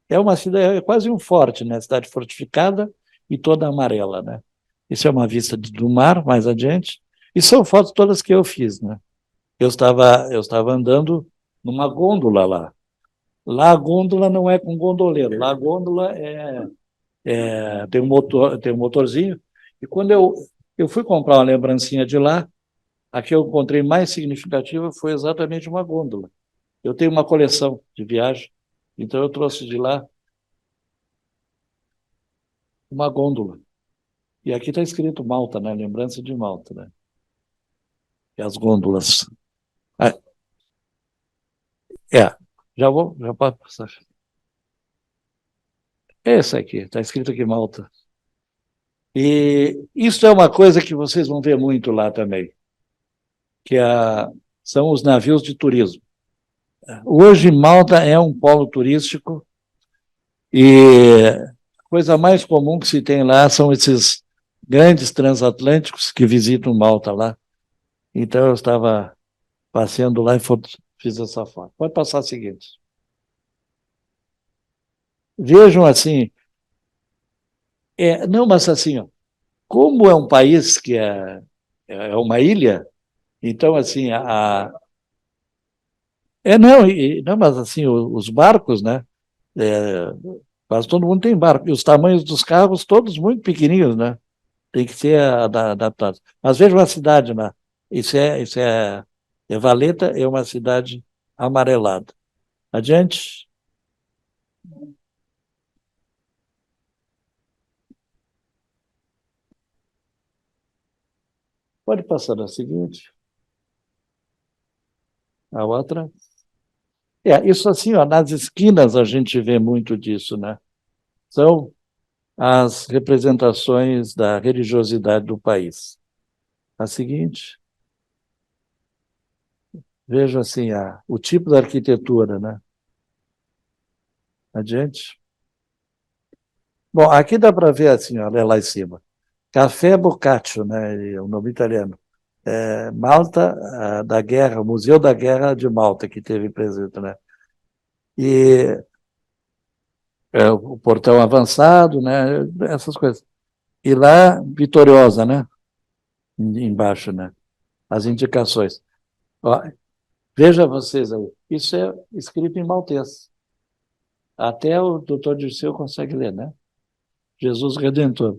É uma cidade, é quase um forte, né? Cidade fortificada e toda amarela, né? Isso é uma vista do mar, mais adiante. E são fotos todas que eu fiz, né? Eu estava andando numa gôndola lá. Lá a gôndola não é com gondoleiro, lá a gôndola tem um motorzinho. E quando eu fui comprar uma lembrancinha de lá, a que eu encontrei mais significativa foi exatamente uma gôndola. Eu tenho uma coleção de viagem, então eu trouxe de lá uma gôndola. E aqui está escrito Malta, né? Lembrança de Malta, né? E as gôndolas. Ah, já pode passar. Esse aqui, está escrito aqui Malta. E isso é uma coisa que vocês vão ver muito lá também, que são os navios de turismo. Hoje, Malta é um polo turístico e a coisa mais comum que se tem lá são esses grandes transatlânticos que visitam Malta lá. Então, eu estava passeando lá e fiz essa foto. Pode passar a seguinte. Vejam assim, não, mas assim, ó, como é um país que é uma ilha, então, assim, não, não, mas assim, os barcos, né? É, quase todo mundo tem barco. E os tamanhos dos carros, todos muito pequenininhos, né? Tem que ser adaptado. Mas veja uma cidade lá. Valeta é uma cidade amarelada. Adiante. Pode passar na seguinte. A outra. Isso assim, ó, nas esquinas a gente vê muito disso, né? São as representações da religiosidade do país. A seguinte. Veja assim, o tipo da arquitetura, né? Adiante. Bom, aqui dá para ver assim, olha lá em cima. Café Boccaccio, né? É o nome italiano. Malta, da Guerra, o Museu da Guerra de Malta, que teve presente, né? E o portão avançado, né? Essas coisas. E lá, Vitoriosa, né? Embaixo, né? As indicações. Ó, veja vocês aí. Isso é escrito em maltês. Até o doutor Dirceu consegue ler, né? Jesus Redentor.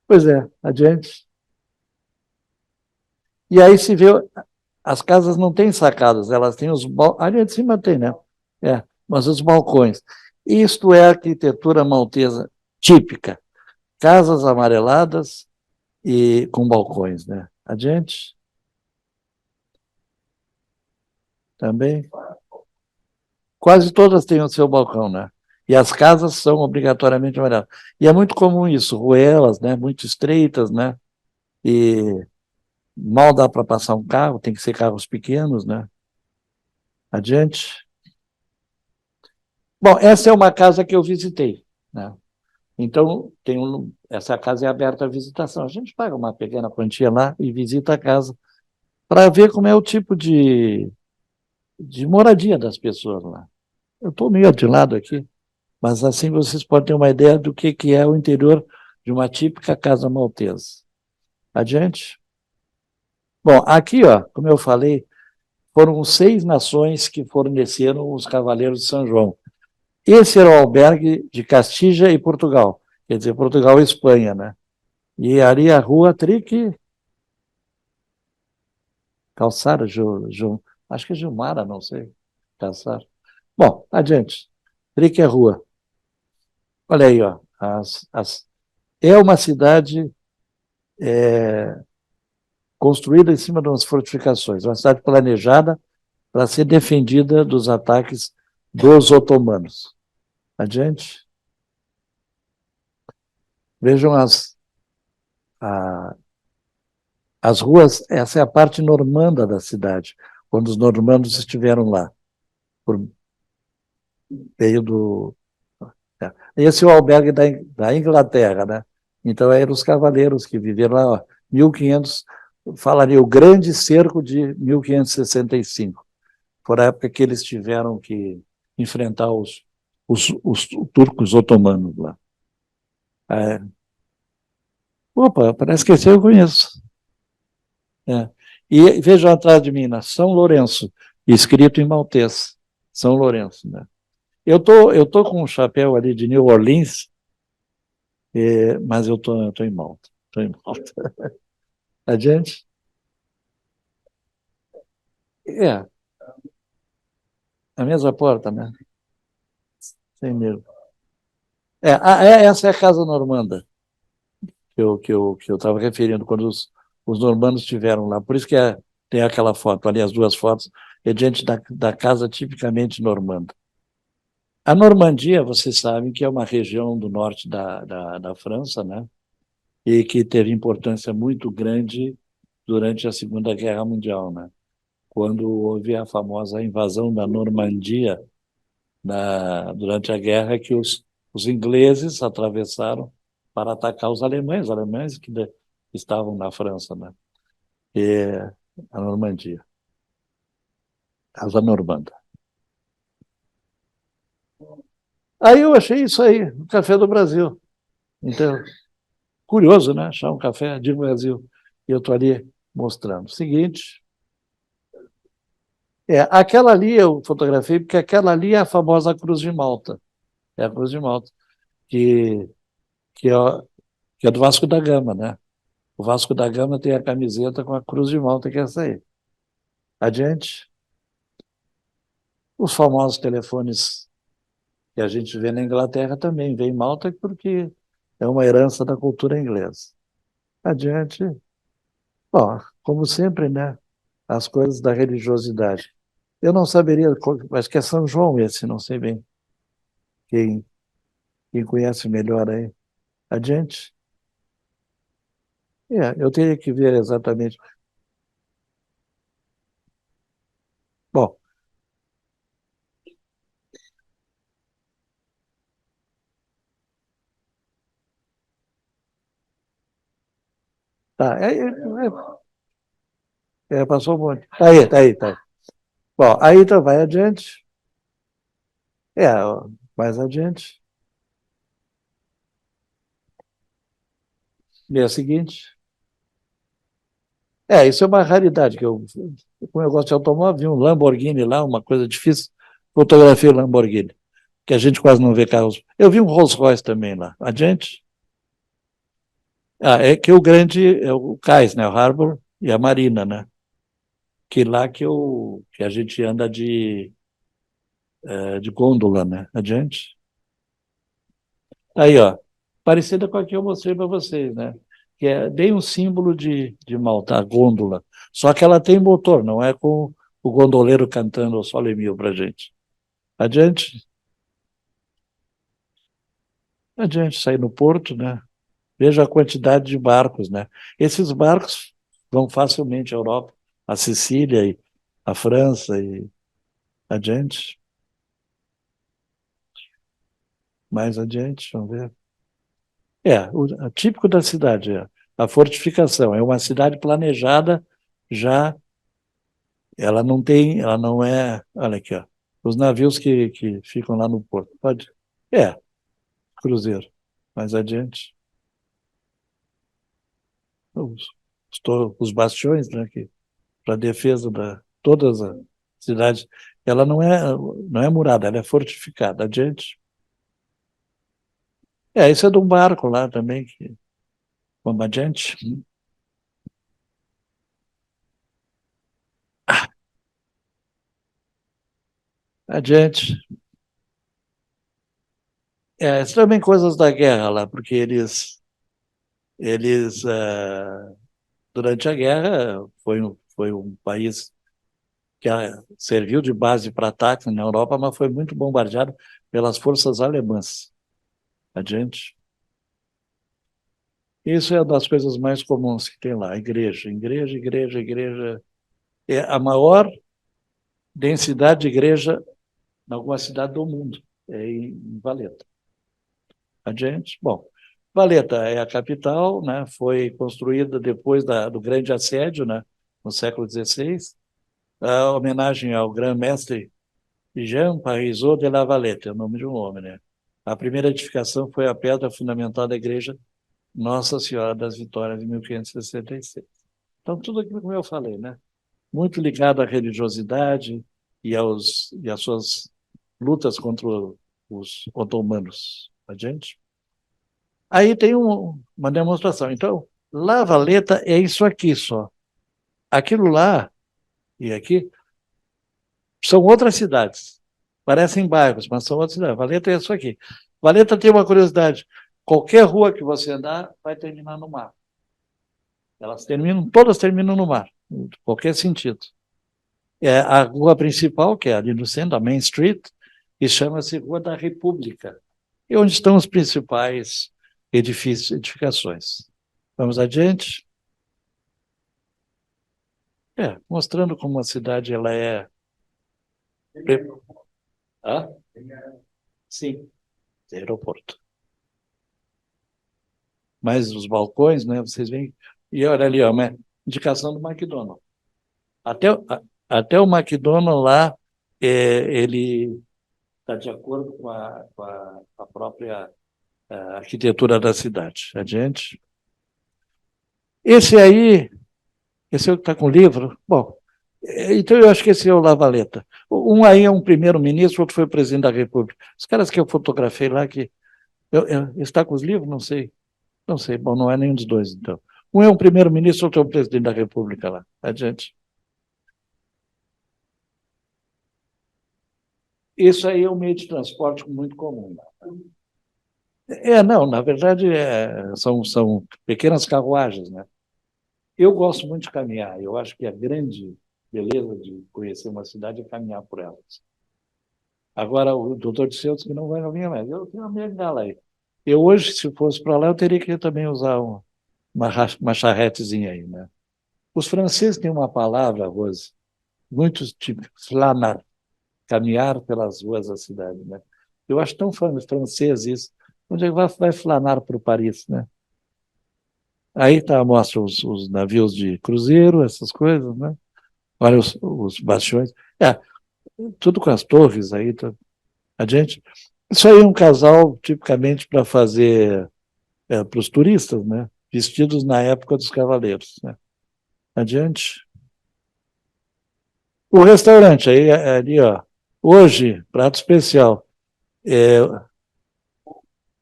Pois é, adiante. E aí se vê, as casas não têm sacadas, elas têm os balcões. Ali de cima tem, né? Mas os balcões. Isto é a arquitetura maltesa típica. Casas amareladas e com balcões, né? Adiante. Também. Quase todas têm o seu balcão, né? E as casas são obrigatoriamente amarelas. E é muito comum isso, ruelas, né? Muito estreitas, né? E mal dá para passar um carro, tem que ser carros pequenos, né? Adiante. Bom, essa é uma casa que eu visitei, né? Então, essa casa é aberta à visitação. A gente paga uma pequena quantia lá e visita a casa para ver como é o tipo de moradia das pessoas lá. Eu estou meio de lado aqui, mas assim vocês podem ter uma ideia do que é o interior de uma típica casa maltesa. Adiante. Bom, aqui, ó, como eu falei, foram 6 nações que forneceram os Cavaleiros de São João. Esse era o albergue de Castilla e Portugal, quer dizer, Portugal e Espanha, né? E ali a rua Trique, Calçada, acho que é Gilmara, não sei, Calçada. Bom, adiante. Trique é rua. Olha aí, ó, é uma cidade construída em cima de umas fortificações, uma cidade planejada para ser defendida dos ataques dos otomanos. Adiante. Vejam as ruas, essa é a parte normanda da cidade, quando os normandos estiveram lá, por meio do... Esse é o albergue da Inglaterra, né? Então, eram os cavaleiros que viveram lá, ó, 1500, falaria o Grande Cerco de 1565. Foi a época que eles tiveram que enfrentar os turcos otomanos lá. Opa, parece que esse eu conheço. E vejam atrás de mim, né? São Lourenço, escrito em maltês. São Lourenço, né? Eu tô com um chapéu ali de New Orleans, mas eu tô em Malta. Estou em Malta. Adiante? É, a mesma porta, né? Sem mesmo. Essa é a Casa Normanda. que eu estava referindo, quando os normandos estiveram lá. Por isso que tem aquela foto, ali as duas fotos, é diante da casa tipicamente normanda. A Normandia, vocês sabem que é uma região do norte da França, né? E que teve importância muito grande durante a Segunda Guerra Mundial, né? Quando houve a famosa invasão da Normandia durante a guerra, que os ingleses atravessaram para atacar os alemães que estavam na França, né? E a Normandia, Casa Normanda. Aí eu achei isso aí, o café do Brasil. Então, curioso, né? Achar um café de Brasil. E eu estou ali mostrando. Seguinte, aquela ali eu fotografei, porque aquela ali é a famosa Cruz de Malta. É a Cruz de Malta, que, que, é, que é do Vasco da Gama, né? O Vasco da Gama tem a camiseta com a Cruz de Malta, que é essa aí. Adiante. Os famosos telefones que a gente vê na Inglaterra também vem em Malta, porque é uma herança da cultura inglesa. Adiante. Bom, como sempre, né? As coisas da religiosidade. Eu não saberia, acho que é São João esse, não sei bem. Quem, quem conhece melhor aí. Adiante. Eu teria que ver exatamente. Bom, tá. Passou um monte. Tá aí, tá aí, tá aí. Bom, aí então vai adiante. Mais adiante. E a seguinte. Isso é uma raridade, como eu gosto de automóvel, vi um Lamborghini lá, uma coisa difícil, fotografia o Lamborghini, que a gente quase não vê carros. Eu vi um Rolls Royce também lá. Adiante. É que o grande é o cais, né? O Harbor e a Marina, né? Que lá que a gente anda de gôndola, né? Adiante. Aí, ó, parecida com a que eu mostrei para vocês, né? Que é bem um símbolo de Malta, a gôndola. Só que ela tem motor, não é com o gondoleiro cantando o Sole Mio para gente. Adiante. Adiante, sair no porto, né? Veja a quantidade de barcos, né? Esses barcos vão facilmente à Europa, a Sicília e a França e adiante. Mais adiante, vamos ver. O típico da cidade é a fortificação. É uma cidade planejada já. Ela não é. Olha aqui, ó. Os navios que ficam lá no porto. Pode. Cruzeiro. Mais adiante. Os, os bastiões, né? Para defesa da todas as cidades. Ela não é murada, ela é fortificada. Adiante. Isso é de um barco lá também. Vamos adiante. Adiante. Isso também coisas da guerra lá, porque eles durante a guerra, foi um país que serviu de base para ataque na Europa, mas foi muito bombardeado pelas forças alemãs. Adiante. Isso é uma das coisas mais comuns que tem lá, igreja, igreja, igreja, igreja. É a maior densidade de igreja em alguma cidade do mundo, é em Valetta. Adiante. Bom, Valetta é a capital, né? Foi construída depois do grande assédio, né? No século XVI, a homenagem ao grão-mestre Jean Parisot de la Valette, é o nome de um homem, né? A primeira edificação foi a pedra fundamental da igreja Nossa Senhora das Vitórias, em 1566. Então, tudo aquilo que eu falei, né? Muito ligado à religiosidade e às suas lutas contra os otomanos. Adiante. Aí tem uma demonstração. Então, La Valeta é isso aqui só. Aquilo lá e aqui são outras cidades. Parecem bairros, mas são outras cidades. Valeta é isso aqui. Valeta tem uma curiosidade. Qualquer rua que você andar vai terminar no mar. Todas terminam no mar, em qualquer sentido. A rua principal, que é ali no centro, a Main Street, e chama-se Rua da República, e onde estão os principais edificações. Vamos adiante. Mostrando como a cidade ela é... Ah? Sim, aeroporto. Mas os balcões, né, vocês veem, e olha ali, ó, uma indicação do McDonald's. Até o McDonald's lá, ele está de acordo com a própria arquitetura da cidade. Adiante. Esse aí que está com o livro, bom, então eu acho que esse é o Lavaleta. Um aí é um primeiro-ministro, outro foi o presidente da República. Os caras que eu fotografei lá, está com os livros? Não sei. Não sei, bom, não é nenhum dos dois, então. Um é um primeiro-ministro, outro é o presidente da República lá. Adiante. Isso aí é um meio de transporte muito comum. Não, na verdade, são pequenas carruagens, né? Eu gosto muito de caminhar. Eu acho que a grande beleza de conhecer uma cidade é caminhar por elas. Agora, o doutor de Seus que não vai na minha mais. Eu tenho uma bengala aí. Eu hoje, se fosse para lá, eu teria que também usar uma charretezinha aí, né? Os franceses têm uma palavra, Rose, muito típica, flanar, caminhar pelas ruas da cidade, né? Eu acho tão francês isso. Onde é que vai flanar para o Paris, né? Aí mostra os navios de cruzeiro, essas coisas, né? Olha os bastiões. Tudo com as torres aí, tá adiante. Isso aí é um casal tipicamente para fazer para os turistas, né? Vestidos na época dos cavaleiros, né? Adiante. O restaurante aí ali, ó. Hoje, prato especial,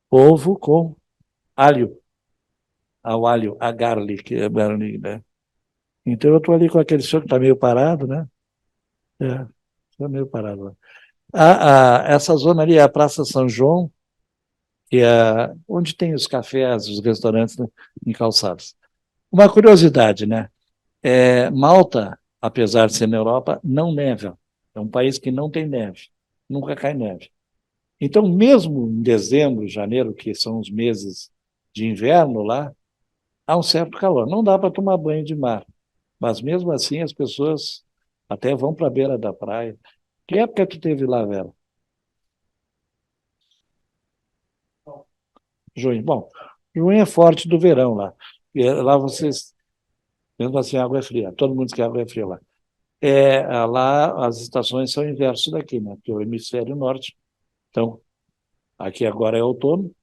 ovo com alho, ao alho, a garlic, né? Então eu estou ali com aquele senhor que está meio parado, né? Está meio parado lá. Essa zona ali é a Praça São João, que é onde tem os cafés, os restaurantes, né, em calçados. Uma curiosidade, né? Malta, apesar de ser na Europa, não neva. É um país que não tem neve, nunca cai neve. Então, mesmo em dezembro, janeiro, que são os meses de inverno lá, há um certo calor. Não dá para tomar banho de mar, mas mesmo assim as pessoas até vão para a beira da praia. Que época tu teve lá, Vera? Junho. Bom, junho é forte do verão lá. Lá vocês, mesmo assim, a água é fria. Todo mundo diz que a água é fria lá. Lá as estações são inverso daqui, né? Porque é o hemisfério norte. Então, aqui agora é outono,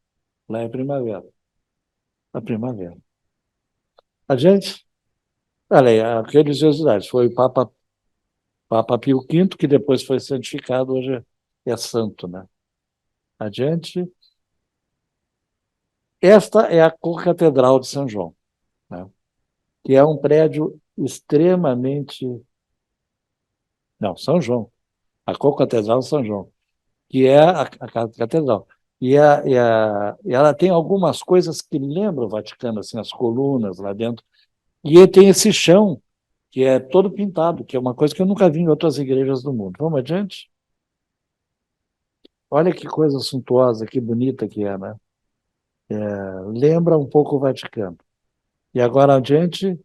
lá é primavera. A primavera. A gente, olha aí, a religiosidade foi o Papa Pio V, que depois foi santificado, hoje é santo, né? Adiante. Esta é a Concatedral de São João, né? Que é um prédio extremamente... Não, São João. A Concatedral de São João, que é a catedral. E ela tem algumas coisas que lembram o Vaticano, assim, as colunas lá dentro. E tem esse chão, que é todo pintado, que é uma coisa que eu nunca vi em outras igrejas do mundo. Vamos adiante? Olha que coisa suntuosa, que bonita que é, né? Lembra um pouco o Vaticano. E agora adiante,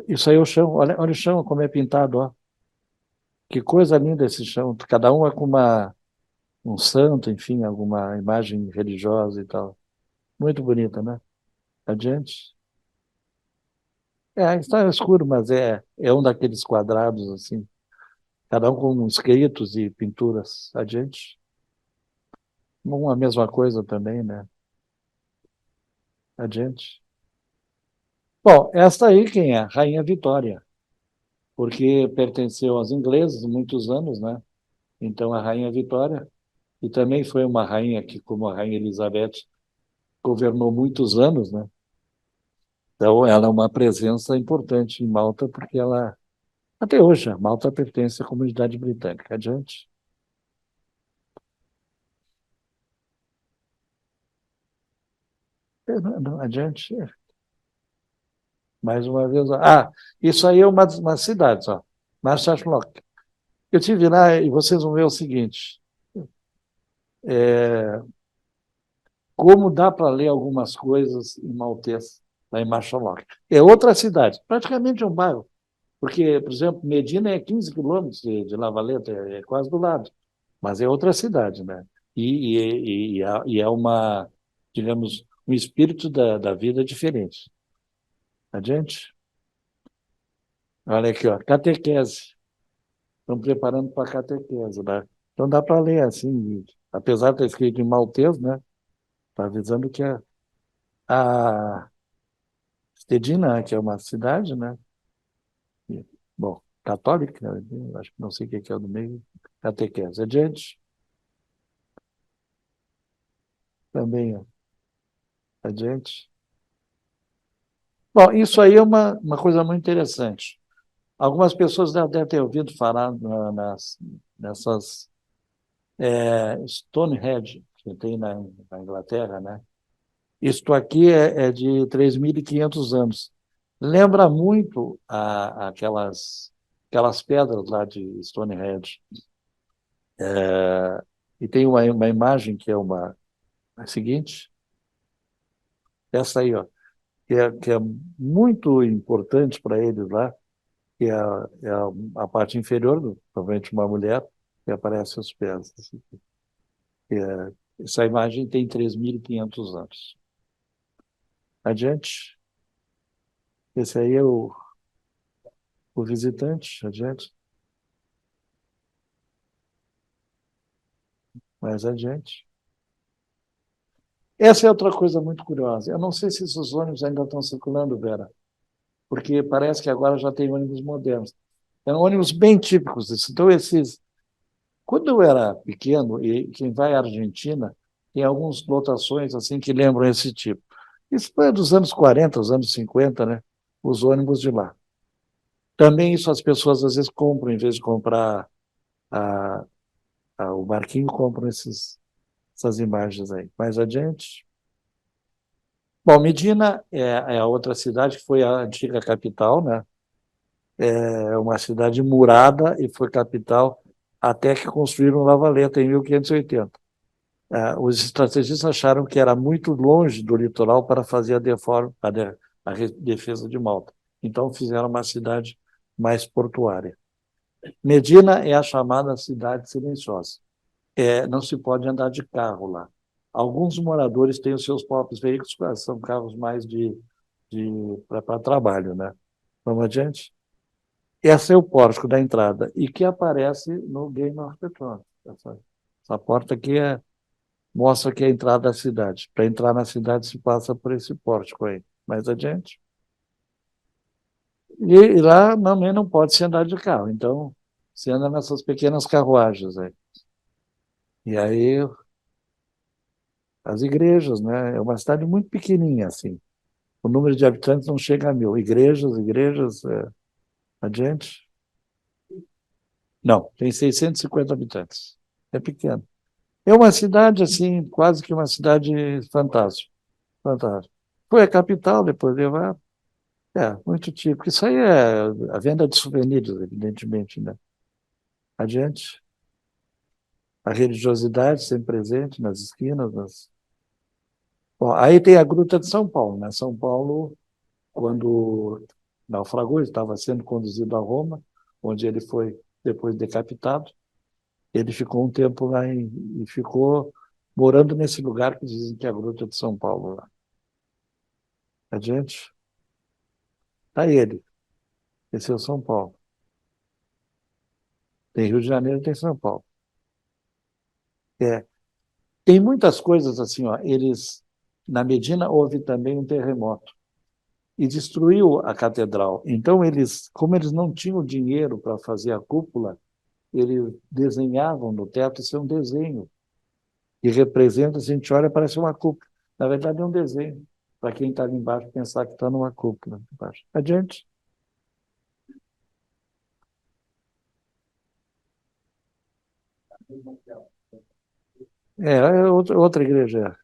isso aí é o chão, olha o chão como é pintado, ó. Que coisa linda esse chão, cada um é com um santo, enfim, alguma imagem religiosa e tal. Muito bonita, né? Adiante. Está escuro, mas é um daqueles quadrados, assim, cada um com escritos e pinturas. Adiante. Uma mesma coisa também, né? Adiante. Bom, esta aí quem é? Rainha Vitória, porque pertenceu aos ingleses muitos anos, né? Então, a Rainha Vitória, e também foi uma rainha que, como a Rainha Elizabeth, governou muitos anos, né? Então, ela é uma presença importante em Malta, porque ela, até hoje, a Malta pertence à comunidade britânica. Adiante. Adiante. Mais uma vez. Isso aí é uma cidade, ó. Marshallock. Eu tive lá e vocês vão ver o seguinte. Como dá para ler algumas coisas em maltês, lá em Marshallock. É outra cidade, praticamente é um bairro. Porque, por exemplo, Medina é 15 quilômetros de La Valeta, é quase do lado. Mas é outra cidade, né? E é uma, digamos, um espírito da vida diferente. Adiante. Olha aqui, ó, catequese. Estão preparando para a catequese, né? Então dá para ler assim, apesar de ter escrito em maltês, né? Está avisando que a Stedina, que é uma cidade, né? Bom, católica, né? Acho que não sei o que é o do meio, catequese. Adiante. Também, ó, adiante. Bom, isso aí é uma coisa muito interessante. Algumas pessoas devem ter ouvido falar nessas Stonehenge, que tem na Inglaterra, né? Isto aqui é de 3.500 anos. Lembra muito aquelas pedras lá de Stonehenge. E tem uma imagem que é a seguinte, essa aí, ó, que é muito importante para eles lá, que é a parte inferior, provavelmente uma mulher, que aparece os pés. Assim. Essa imagem tem 3.500 anos. Adiante. Esse aí é o visitante. Adiante. Mais adiante. Essa é outra coisa muito curiosa. Eu não sei se esses ônibus ainda estão circulando, Vera, porque parece que agora já tem ônibus modernos. São ônibus bem típicos. Então, quando eu era pequeno, e quem vai à Argentina, tem algumas lotações assim que lembram esse tipo. Isso foi dos anos 40, os anos 50, né? Os ônibus de lá. Também isso as pessoas às vezes compram, em vez de comprar a, o barquinho, compram essas imagens aí. Mais adiante. Bom, Medina é a outra cidade que foi a antiga capital, né? É uma cidade murada e foi capital até que construíram La Valeta em 1580. Os estrategistas acharam que era muito longe do litoral para fazer a defesa de Malta. Então fizeram uma cidade mais portuária. Medina é a chamada cidade silenciosa. Não se pode andar de carro lá. Alguns moradores têm os seus próprios veículos, são carros mais para trabalho, né? Vamos adiante? Esse é o pórtico da entrada e que aparece no Game of Thrones. Essa porta aqui mostra que é a entrada da cidade. Para entrar na cidade se passa por esse pórtico aí. Mais adiante. E lá também não pode se andar de carro. Então, você anda nessas pequenas carruagens aí. E aí, as igrejas, né? É uma cidade muito pequenininha, assim. O número de habitantes não chega a 1.000. Igrejas, adiante. Não, tem 650 habitantes. É pequeno. É uma cidade, assim, quase que uma cidade fantástica. Fantástica. Foi a capital, depois levar. Muito típico. Isso aí é a venda de souvenirs, evidentemente, né? Adiante. A religiosidade sempre presente nas esquinas. Bom, aí tem a Gruta de São Paulo, né? São Paulo, quando naufragou, estava sendo conduzido a Roma, onde ele foi depois decapitado. Ele ficou um tempo lá e ficou morando nesse lugar que dizem que é a Gruta de São Paulo lá. Adiante. Está ele. Esse é o São Paulo. Tem Rio de Janeiro, tem São Paulo. É. Tem muitas coisas assim, ó. Na Medina houve também um terremoto e destruiu a catedral. Então como eles não tinham dinheiro para fazer a cúpula, eles desenhavam no teto, isso é um desenho que representa, se a gente olha, parece uma cúpula. Na verdade é um desenho, para quem está ali embaixo pensar que está numa cúpula embaixo. Adiante. É outra igreja.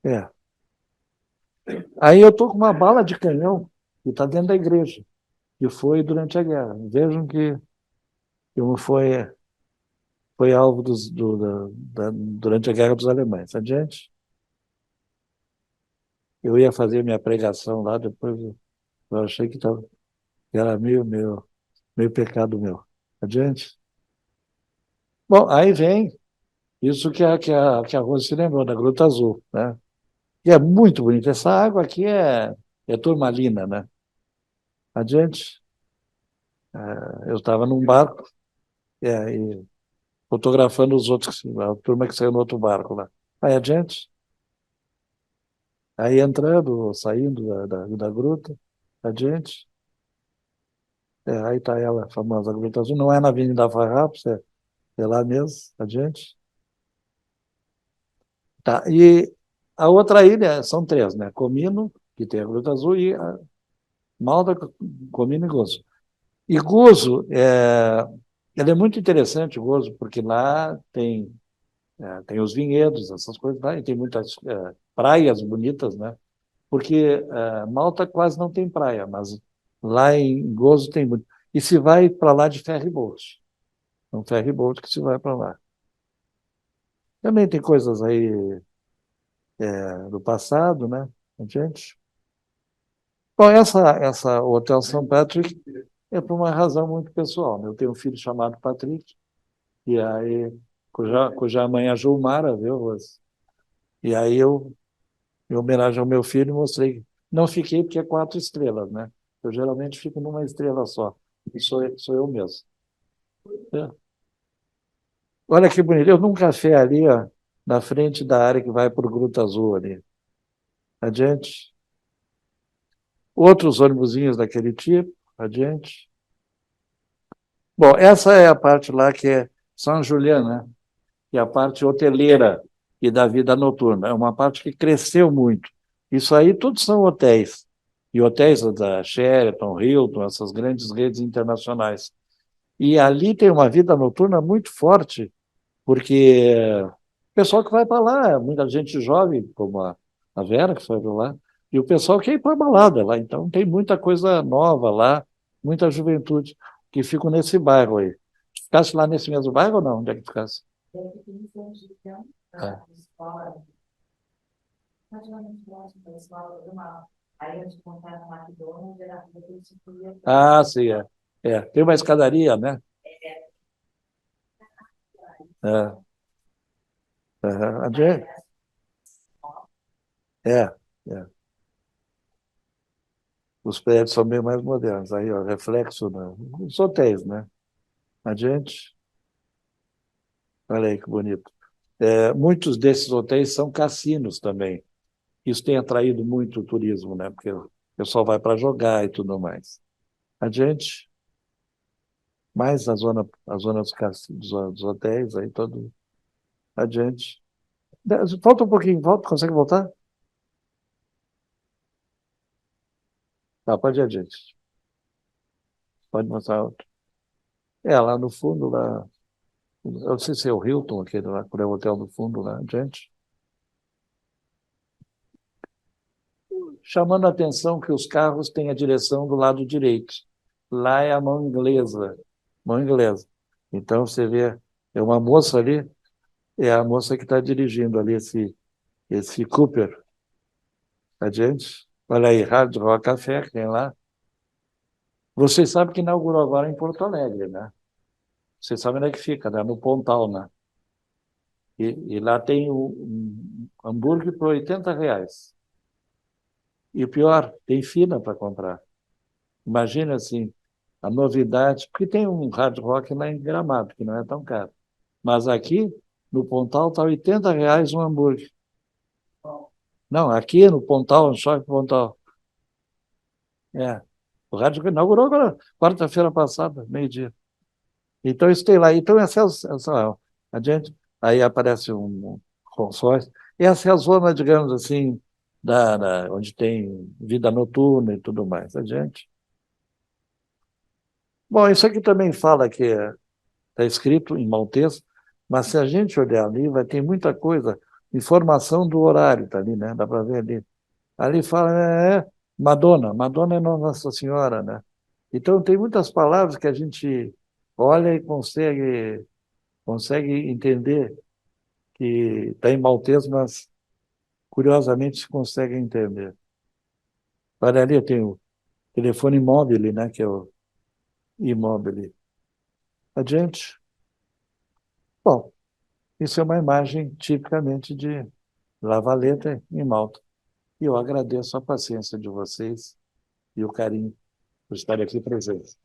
É. Aí eu estou com uma bala de canhão que está dentro da igreja, que foi durante a guerra. Vejam que não foi alvo durante a Guerra dos Alemães. Adiante. Eu ia fazer minha pregação lá, depois eu achei que era meio pecado meu. Adiante. Bom, aí vem isso que a Rose se lembrou, da Gruta Azul, né? E é muito bonito. Essa água aqui é turmalina, né? Adiante. Eu estava num barco, e fotografando os outros, a turma que saiu no outro barco lá. Aí adiante. Aí entrando, saindo da gruta, adiante. Aí está ela, a famosa Gruta Azul. Não é na Avenida Farrapos, é lá mesmo, adiante. Tá, e a outra ilha, são três, né? Comino, que tem a Gruta Azul, e a Malta, Comino e Gozo. E Gozo, ele é muito interessante, Gozo, porque lá tem os vinhedos, essas coisas lá, e tem muitas praias bonitas, né? Porque Malta quase não tem praia, mas lá em Gozo tem muito. E se vai para lá de ferry-boat. É um ferry-boat que se vai para lá. Também tem coisas aí do passado, né? Gente. Bom, essa Hotel St. Patrick é por uma razão muito pessoal, né? Eu tenho um filho chamado Patrick, e aí, cuja mãe é Gilmara, viu, Rose? E aí em homenagem ao meu filho, mostrei. Não fiquei porque é 4 estrelas, né? Eu geralmente fico numa estrela só. E sou eu mesmo. É. Olha que bonito. Eu num café ali, ó, na frente da área que vai para o Gruta Azul ali. Adiante. Outros ônibusinhos daquele tipo. Adiante. Bom, essa é a parte lá que é São Julián, né? Que é a parte hoteleira e da vida noturna. É uma parte que cresceu muito. Isso aí tudo são hotéis. E hotéis da Sheraton, Hilton, essas grandes redes internacionais. E ali tem uma vida noturna muito forte, porque o pessoal que vai para lá, muita gente jovem, como a Vera, que foi para lá, e o pessoal que ir para balada lá. Então tem muita coisa nova lá, muita juventude que ficam nesse bairro aí. Ficasse lá nesse mesmo bairro ou não? Onde é que ficasse? É. Ah, sim, é. Tem uma escadaria, né? É. Adiante. É, é. Os prédios são bem mais modernos. Aí, ó, reflexo nos hotéis, né? Adiante. Olha aí que bonito. Muitos desses hotéis são cassinos também. Isso tem atraído muito o turismo, né? Porque o pessoal vai para jogar e tudo mais. Adiante. Mais a zona dos hotéis, aí todo. Adiante. Falta um pouquinho, consegue voltar? Tá, pode ir adiante. Pode mostrar outro. Lá no fundo, lá. Eu não sei se é o Hilton, aquele lá, por é o hotel do fundo, lá adiante. Chamando a atenção que os carros têm a direção do lado direito. Lá é a mão inglesa. Mão inglesa. Então, você vê, é uma moça ali, é a moça que está dirigindo ali esse Cooper. Adiante. Olha aí, Hard Rock Café, que tem lá. Vocês sabem que inaugurou agora em Porto Alegre, né? Vocês sabem onde é que fica, né? No Pontal, né? E lá tem um hambúrguer por R$ 80. E o pior, tem fila para comprar. Imagina assim, a novidade, porque tem um hard rock lá em Gramado, que não é tão caro. Mas aqui, no Pontal, está R$ 80 um hambúrguer. Não, aqui no Pontal, no Shopping Pontal. É. O rádio inaugurou agora, quarta-feira passada, meio-dia. Então, isso tem lá. Então, adiante, aí aparece um consórcio. Essa é a zona, digamos assim, onde tem vida noturna e tudo mais. Adiante. Bom, isso aqui também fala que está escrito em maltês, mas se a gente olhar ali, vai ter muita coisa, informação do horário, está ali, né? Dá para ver ali. Ali fala, Madonna, Madonna é Nossa Senhora, né? Então, tem muitas palavras que a gente olha e consegue entender que está em maltês, mas, curiosamente, se consegue entender. Olha ali, eu tenho o telefone móvel, né, que é o imóvel. Adiante. Bom, isso é uma imagem tipicamente de La Valeta, em Malta. E eu agradeço a paciência de vocês e o carinho por estarem aqui presentes.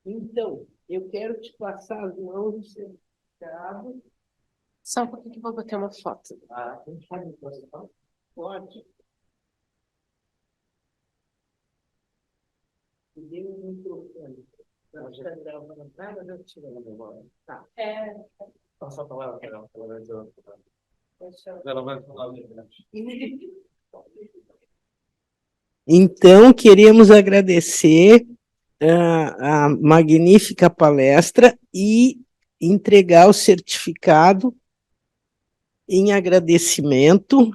Então, eu quero te passar as mãos do certificado. Só um pouquinho que eu vou bater uma foto. Ah, a gente pode depositar? Pode. E deu um microfone. Não, já está gravando nada, já tirando agora. Tá. Passa a palavra para ela. Ela vai falar a verdade. Então, queremos agradecer a magnífica palestra e entregar o certificado em agradecimento.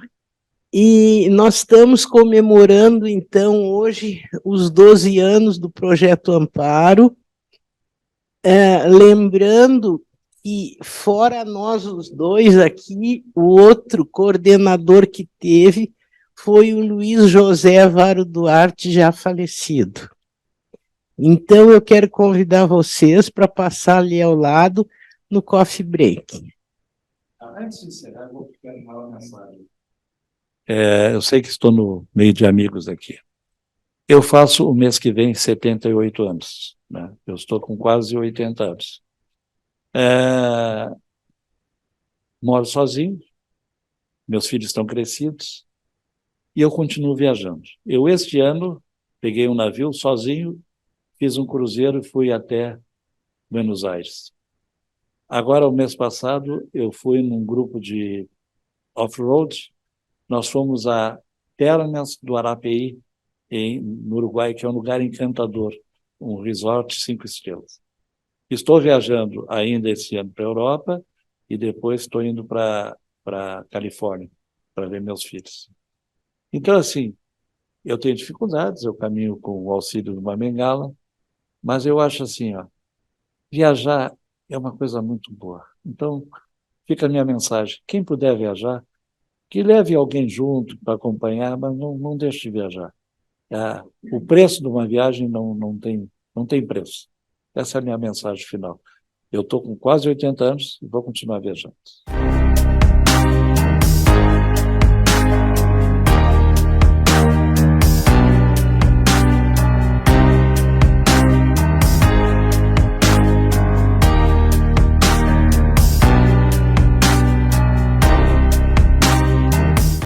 E nós estamos comemorando, então, hoje, os 12 anos do Projeto Amparo, lembrando que, fora nós os dois aqui, o outro coordenador que teve foi o Luiz José Varo Duarte, já falecido. Então, eu quero convidar vocês para passar ali ao lado, no coffee break. Antes de encerrar, eu vou ficar uma mensagem. Eu sei que estou no meio de amigos aqui. Eu faço o mês que vem 78 anos, né? Eu estou com quase 80 anos. Moro sozinho, meus filhos estão crescidos e eu continuo viajando. Eu, este ano, peguei um navio sozinho, fiz um cruzeiro e fui até Buenos Aires. Agora, o mês passado, eu fui num grupo de off-road. Nós fomos a Termas do Arapeí, no Uruguai, que é um lugar encantador, um resort 5 estrelas. Estou viajando ainda esse ano para a Europa e depois estou indo para a Califórnia para ver meus filhos. Então, assim, eu tenho dificuldades, eu caminho com o auxílio de uma bengala, mas eu acho assim, viajar é uma coisa muito boa. Então, fica a minha mensagem. Quem puder viajar, que leve alguém junto para acompanhar, mas não deixe de viajar. O preço de uma viagem não tem preço. Essa é a minha mensagem final. Eu estou com quase 80 anos e vou continuar viajando.